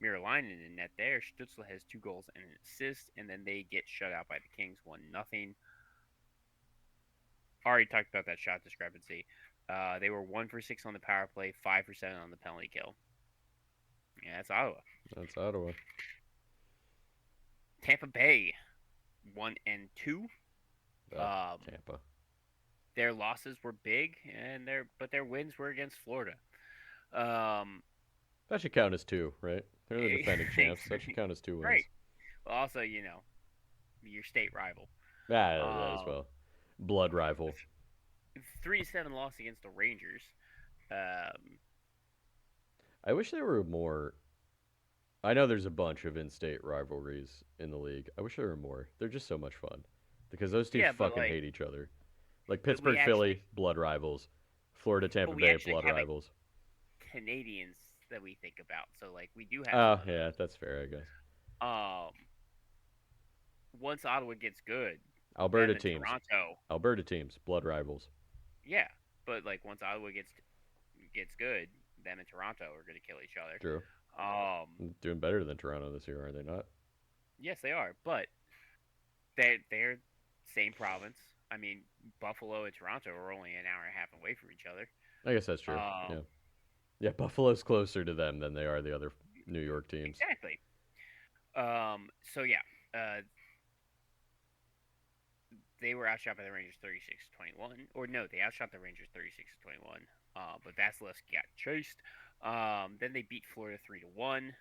Miralainen in net there. Stützle has 2 goals and an assist, and then they get shut out by the Kings 1-0. Already talked about that shot discrepancy. They were 1 for 6 on the power play, 5 for 7 on the penalty kill. Yeah, that's Ottawa. That's Ottawa. Tampa Bay 1-2. Tampa. Their losses were big, but their wins were against Florida. That should count as two, right? They're the defending champs. That should count as two wins. Right. Well, also, your state rival. Yeah, as well. Blood rival. 3-7 loss against the Rangers. I wish there were more. I know there's a bunch of in-state rivalries in the league. I wish there were more. They're just so much fun because those teams Yeah, but, fucking like, hate each other. Like but we Pittsburgh, Philly, blood rivals. Florida but Tampa we Bay actually blood have a rivals. Canadians that we think about. So like we do have Oh some of yeah, those. that's fair, I guess. Um, once Ottawa gets good, them Alberta and teams. Toronto, Alberta teams, blood rivals. yeah. But like once Ottawa gets good, them and Toronto are going to kill each other. True. Doing better than Toronto this year, are they not? Yes, they are, but they're same province. I mean, Buffalo and Toronto are only an hour and a half away from each other. I guess that's true. Um, Yeah. Yeah, Buffalo's closer to them than they are the other New York teams. exactly. So yeah, uh, they were outshot by the Rangers 36-21. Or no, they outshot the Rangers 36-21. But Vasilevsky got chased. Then they beat Florida 3-1.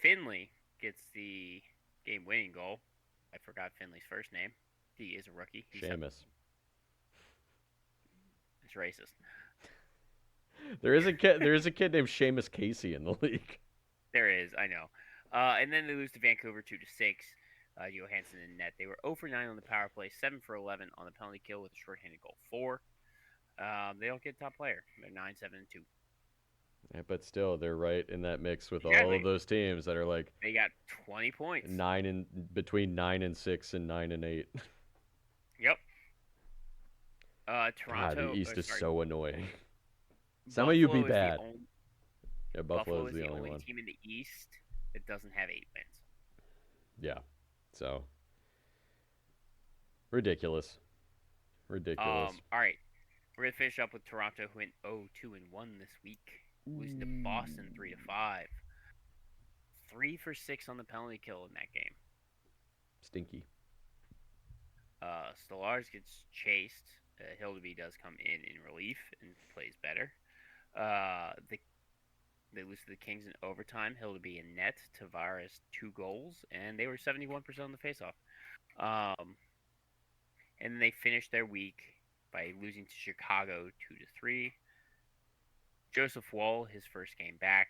Finley gets the game-winning goal. I forgot Finley's first name. He is a rookie. Seamus. It's racist. There is a kid. There is a kid named Seamus Casey in the league. There is, I know. And then they lose to Vancouver 2-6. Johansson in net. They were 0 for 9 on the power play, 7 for 11 on the penalty kill with a shorthanded goal 4. They don't get top player. They're 9-7-2. Yeah, but still, they're right in that mix with all of Exactly. those teams that are like They got 20 points. nine and between 9-6 and 9-8. Yep. God, the Toronto. East is Sorry, so annoying. Some of you be Buffalo is the bad. only. Yeah, Buffalo Buffalo is is the the only only one. team in the East that doesn't have 8 wins. Yeah, so ridiculous, ridiculous. All right. We're gonna finish up with Toronto, who went 0-2-1 this week, losing to Boston 3-5. 3 for 6 on the penalty kill in that game. Stinky. Stallars gets chased. Hildeby does come in relief and plays better. They lose to the Kings in overtime. Hildeby in net. Tavares 2 goals, and they were 71% on the faceoff. Um, and then they finished their week by losing to Chicago 2-3. Joseph Wall, his first game back.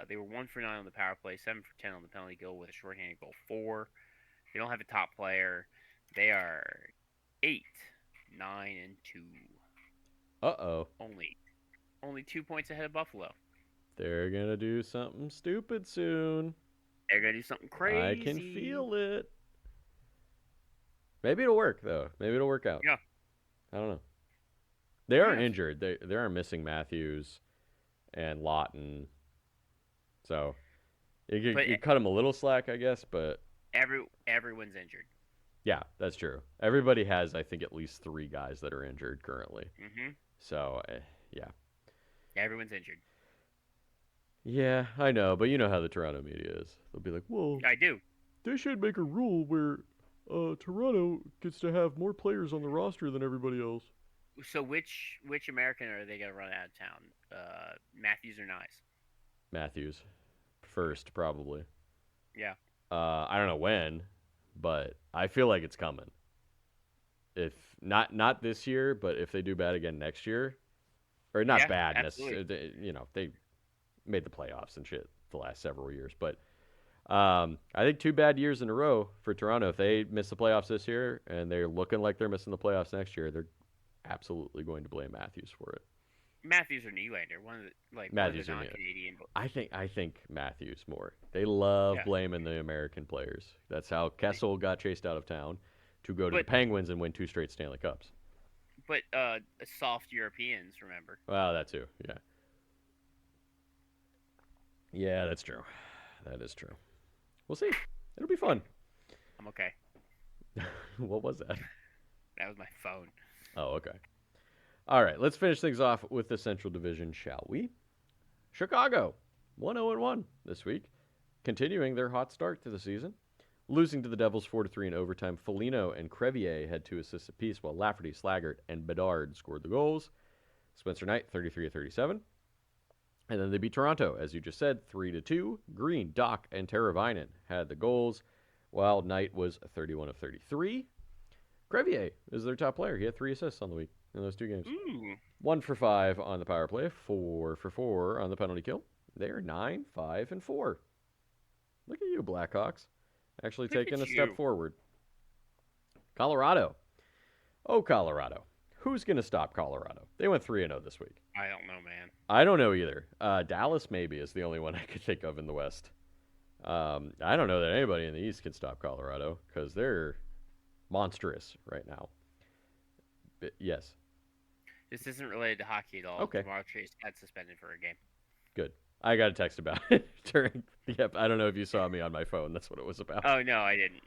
They were 1 for 9 on the power play, 7 for 10 on the penalty kill with a shorthanded goal 4. They don't have a top player. They are 8-9-2. Uh-oh. Only 2 points ahead of Buffalo. They're gonna do something stupid soon. They're gonna do something I can crazy. feel it. Maybe it'll work though. Maybe it'll work out. Yeah. I don't know. They Who are knows? injured. They are missing Matthews and Lawton. So But you cut them a little slack, I guess. But everyone's injured. yeah, that's true. Everybody has, I think, at least 3 guys that are injured currently. Mm-hmm. So yeah, Everyone's injured. yeah, I know. But you know how the Toronto media is. They'll be like, "Well, I do. they should make a rule where Toronto gets to have more players on the roster than everybody else." So which American are they gonna run out of town? Matthews or Nyes? Matthews first, probably. Yeah. I don't know when, but I feel like it's coming. If not this year, but if they do bad again next year, or not Yeah. bad Absolutely. necessarily, they made the playoffs and shit the last several years. But I think 2 bad years in a row for Toronto. If they miss the playoffs this year and they're looking like they're missing the playoffs next year, they're absolutely going to blame Matthews for it. Matthews or Nylander, one of the Matthews or Neal. non-Canadian. I think Matthews more. They love Yeah. blaming the American players. That's how Kessel got chased out of town to go to the But Penguins and win 2 straight Stanley Cups. soft Europeans, remember? Well, that too. Yeah. Yeah, that's true. That is true. We'll see. It'll be fun. I'm okay. What was that? That was my phone. Oh, okay. All right, let's finish things off with the Central Division, shall we? Chicago, 1-0-1 this week, continuing their hot start to the season. Losing to the Devils 4-3 in overtime, Foligno and Crevier had 2 assists apiece, while Lafferty, Slaggert, and Bedard scored the goals. Spencer Knight, 33-37. And then they beat Toronto, as you just said, 3-2. Green, Doc, and Teravainen had the goals, while Knight was 31 of 33. Crevier is their top player. He had 3 assists on the week in those 2 games. Ooh. 1 for 5 on the power play, 4 for 4 on the penalty kill. They're 9-5-4. Look at you, Blackhawks. Actually Look taking at a step you. forward. Colorado, Oh, Colorado. Who's going to stop Colorado? They went 3-0 this week. I don't know, man. I don't know either. Dallas maybe is the only one I could think of in the West. I don't know that anybody in the East can stop Colorado because they're monstrous right now. But yes. This isn't related to hockey at all. Okay. Jamar Chase got suspended for a game. Good. I got a text about it during. Yep. I don't know if you saw me on my phone. That's what it was about. Oh no, I didn't.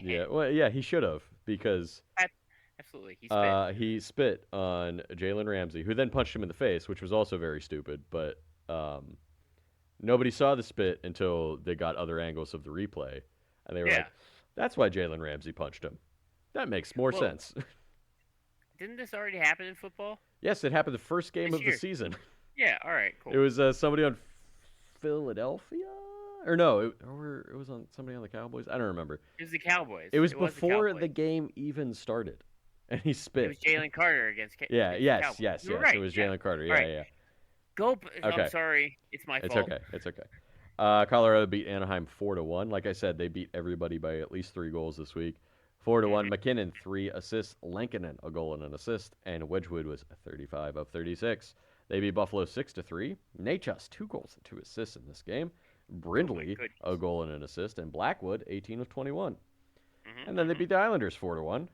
Yeah. Well, yeah, he should have because Absolutely, he spit. he spit on Jalen Ramsey, who then punched him in the face, which was also very stupid. But nobody saw the spit until they got other angles of the replay, and they were Yeah. like, "That's why Jalen Ramsey punched him." That makes more Well, sense. didn't this already happen in football Yes, it happened the first game this of the year? season. Yeah. All right. It Cool. was somebody on Philadelphia, or no, or it was on somebody on the Cowboys. I don't remember. It was the Cowboys. It was It was the before Cowboys. the game even started, and he It was spit. Jalen Carter Yeah, against the yes, Cowboys. yes, You were yes. It right. was Yeah. Jalen Carter. All Yeah, right. yeah. Go. Okay, I'm sorry. It's my it's fault. okay. It's okay. Colorado beat Anaheim 4-1. Like I said, they beat everybody by at least 3 goals this week. 4-1. Hmm. McKinnon 3 assists. Lankinen a goal and an assist, and Wedgwood was 35 of 36. They beat Buffalo 6-3. Nachos 2 goals and 2 assists in this game. Oh my Brindley a goodness. goal and an assist, and Blackwood 18 of 21. Hmm. And then they Hmm. beat the Islanders 4-1.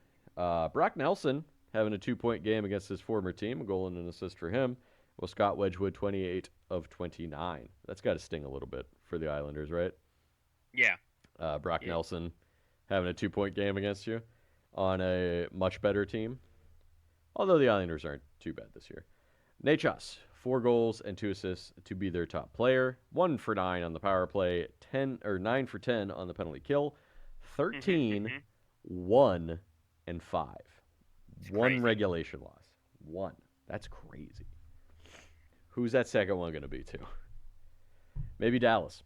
Brock Nelson having a 2 point game against his former team, a goal and an assist for him. Well, Scott Wedgwood 28 of 29. That's got to sting a little bit for the Islanders, right? Yeah. Brock Yeah. Nelson having a 2 point game against you on a much better team. Although the Islanders aren't too bad this year. Nachos, 4 goals and 2 assists to be their top player. 1 for 9 on the power play, 9 for 10 on the penalty kill, Hmm. 13, Hmm. 1, and 5. It's One crazy. regulation loss. One. That's crazy. Who's that second one going to be to? Maybe Dallas.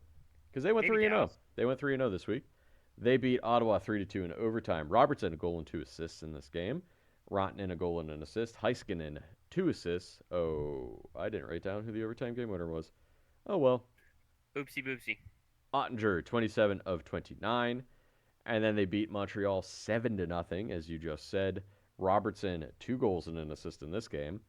Because they went Maybe 3-0. Dallas. They went 3-0 this week. They beat Ottawa 3-2 in overtime. Robertson a goal and 2 assists in this game. Rantanen a goal and an assist. Heiskanen 2 assists. Oh, I didn't write down who the overtime game winner was. Oh well. Oopsie boopsie. Ottinger 27 of 29. And then they beat Montreal 7-0, as you just said. Robertson 2 goals and an assist in this game.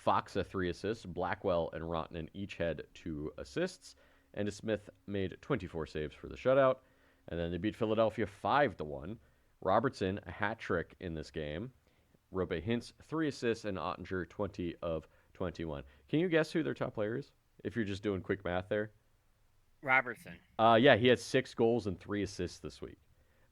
Foxa 3 assists. Blackwell and Rantanen each had 2 assists. And Smith made 24 saves for the shutout. And then they beat Philadelphia 5-1. Robertson a hat trick in this game. Rope Hintz 3 assists and Ottinger 20 of 21. Can you guess who their top player is? If you're just doing quick math there. Robertson. Yeah, he had 6 goals and 3 assists this week.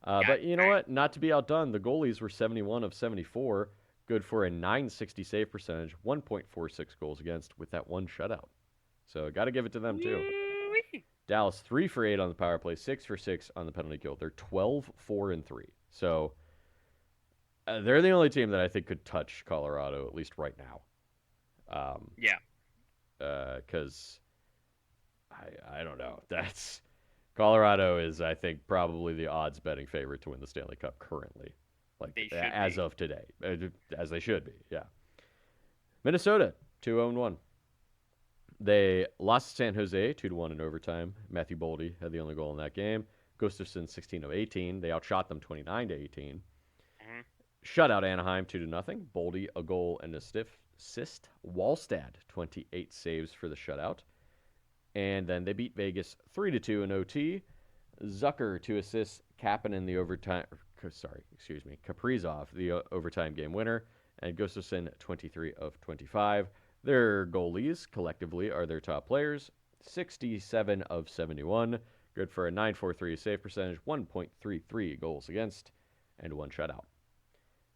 But you know All right. what? Not to be outdone, the goalies were 71 of 74, good for a 960 save percentage, 1.46 goals against with that one shutout. So got to give it to them too. Woo-wee. Dallas 3 for 8 on the power play, 6 for 6 on the penalty kill. They're 12-4-3. So they're the only team that I think could touch Colorado at least right now. Yeah. Because I don't know. That's Colorado is, I think, probably the odds betting favorite to win the Stanley Cup currently. Like They should as be. of today. As they should be, yeah. Minnesota, 2-1. They lost to San Jose 2-1 in overtime. Matthew Boldy had the only goal in that game. Gustafson 16 of 18. They outshot them 29-18. Hmm. Shutout Anaheim 2-0. Boldy a goal and a stiff assist. Wallstad 28 saves for the shutout. And then they beat Vegas 3-2 in OT. Zucker 2 assists. Kapanen the overtime. Kaprizov the overtime game winner, and Gustafson 23 of 25. Their goalies collectively are their top players. 67 of 71, good for a 9.43 save percentage, 1.33 goals against, and one shutout.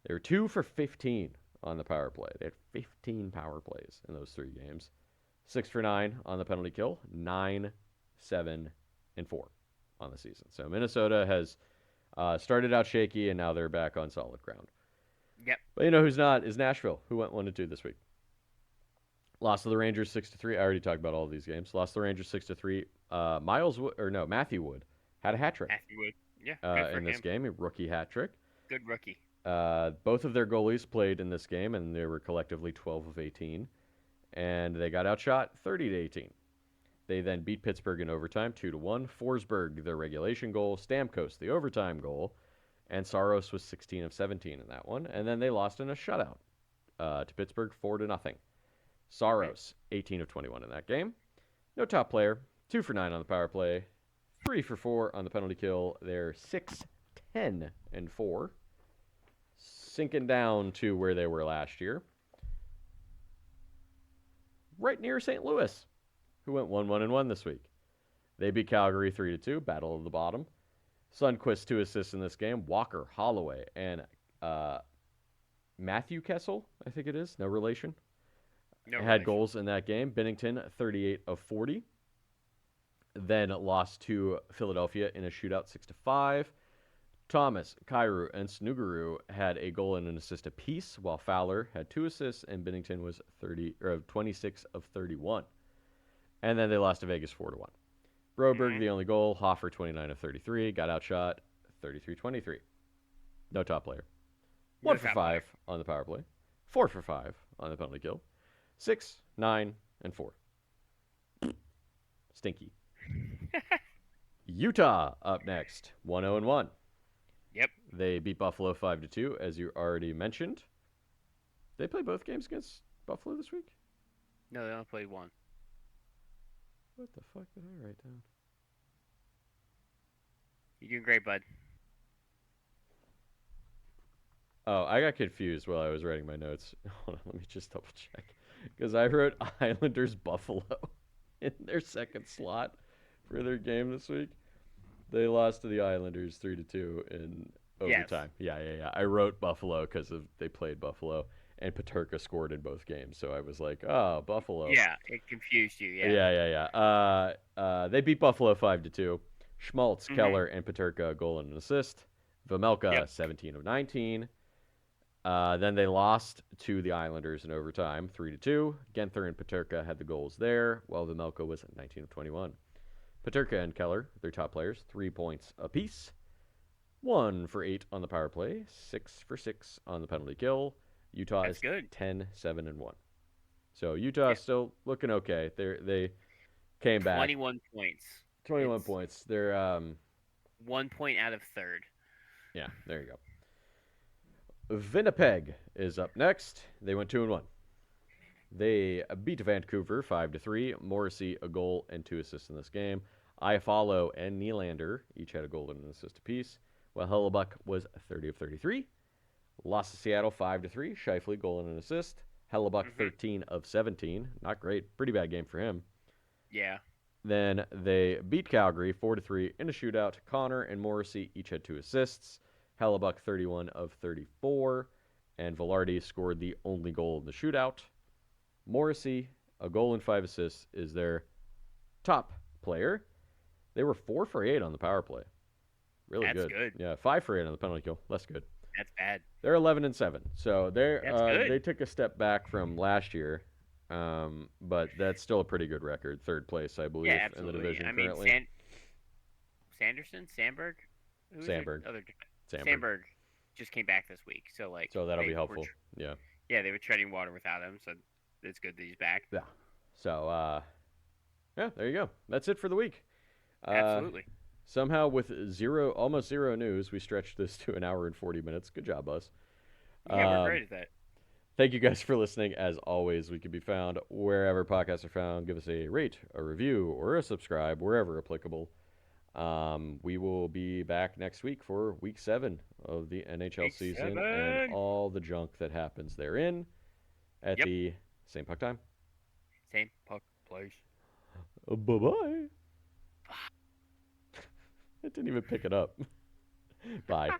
They were 2 for 15 on the power play. They had 15 power plays in those 3 games. 6 for 9 on the penalty kill, 9, 7, and 4 on the season. So Minnesota has started out shaky, and now they're back on solid ground. Yep. But you know who's not is Nashville, who went 1-2 this week. Lost to the Rangers 6-3. I already talked about all of these games. Lost to the Rangers 6-3. Matthew Wood had a hat trick Matthew Wood. Yeah. Good for in this him. game, a rookie hat trick. Good rookie. Both of their goalies played in this game, and they were collectively 12 of 18, and they got outshot 30-18. They then beat Pittsburgh in overtime 2-1. Forsberg, their regulation goal. Stamkos, the overtime goal. and Saros was 16 of 17 in that one. And then they lost in a shutout to Pittsburgh 4-0. Okay. Saros 18 of 21 in that game. No top player. 2 for 9 on the power play. 3 for 4 on the penalty kill. They're 6-10-4, sinking down to where they were last year, right near St. Louis, who went 1-1-1 this week. They beat Calgary 3-2, battle of the bottom. Sundquist 2 assists in this game. Walker, Holloway, and Matthew Kessel, I think it is, no relation, No had relation. goals in that game. Binnington 38 of 40. Then lost to Philadelphia in a shootout 6-5. Thomas, Kairu, and Snuguru had a goal and an assist apiece, while Fowler had 2 assists and Binnington was 26 of 31. And then they lost to Vegas 4-1. Broberg, Mm-hmm. the only goal. Hoffer, 29 of 33. Got outshot 33-23. No top player. No 1 for top player. 5 on the power play. 4 for 5 on the penalty kill. 6, 9, and 4. Stinky. Utah up next. 1-0-1. Yep. They beat Buffalo 5-2, as you already mentioned. They play both games against Buffalo this week? No, they only played one. What the fuck did I write down? You're doing great, bud. Oh, I got confused while I was writing my notes. Hold on, let me just double check. Because I wrote Islanders Buffalo in their second slot for their game this week. They lost to the Islanders 3-2 in Yes. overtime. Yeah. I wrote Buffalo because they played Buffalo, and Paterka scored in both games. So I was like, oh, Buffalo. Yeah, it confused you. Yeah. Yeah. They beat Buffalo 5-2. Schmaltz, Mm-hmm. Keller, and Paterka a goal and an assist. Vamelka Yep. 17 of 19. Then they lost to the Islanders in overtime 3-2. Genther and Paterka had the goals there, while Vamelka was 19 of 21. Paterka and Keller, their top players, 3 points apiece. 1 for 8 on the power play, 6 for 6 on the penalty kill. Utah That's is good. 10-7-1. So Utah Yeah. is still looking okay. They came back. 21 points. 21 It's points. They're 1 point out of third. yeah, there you go. Winnipeg is up next. They went 2-1. They beat Vancouver 5-3. Morrissey a goal and 2 assists in this game. Iafallo and Nylander each had a goal and an assist apiece, while Hellebuck was 30 of 33. Lost to Seattle 5-3. Scheifele goal and an assist. Hellebuck Mm-hmm. 13 of 17. Not great. Pretty bad game for him. Yeah. Then they beat Calgary 4-3 in a shootout. Connor and Morrissey each had 2 assists. Hellebuck 31 of 34. And Velarde scored the only goal in the shootout. Morrissey, a goal and 5 assists, is their top player. They were 4 for 8 on the power play. Really That's good. good. Yeah, 5 for 8 on the penalty kill. Less good. That's bad. They're 11-7. So That's good. they took a step back from last year. But that's still a pretty good record. Third place, I believe, Yeah, in the absolutely. division I mean, currently. Sanderson, Sandberg, who's Sandberg. Other Sandberg. Sandberg just came back this week, so like. So that'll they be were helpful. Yeah. Yeah, they were treading water without him, so it's good that he's back. Yeah. So yeah, there you go. That's it for the week. Absolutely. Somehow, with almost zero news, we stretched this to an hour and 40 minutes. Good job, Buzz. Yeah, we're great at that. Thank you guys for listening. As always, we can be found wherever podcasts are found. Give us a rate, a review, or a subscribe, wherever applicable. We will be back next week for week 7 of the NHL Week season 7. and all the junk that happens therein at Yep. the same puck time. Same puck place. Bye-bye. It didn't even pick it up. Bye.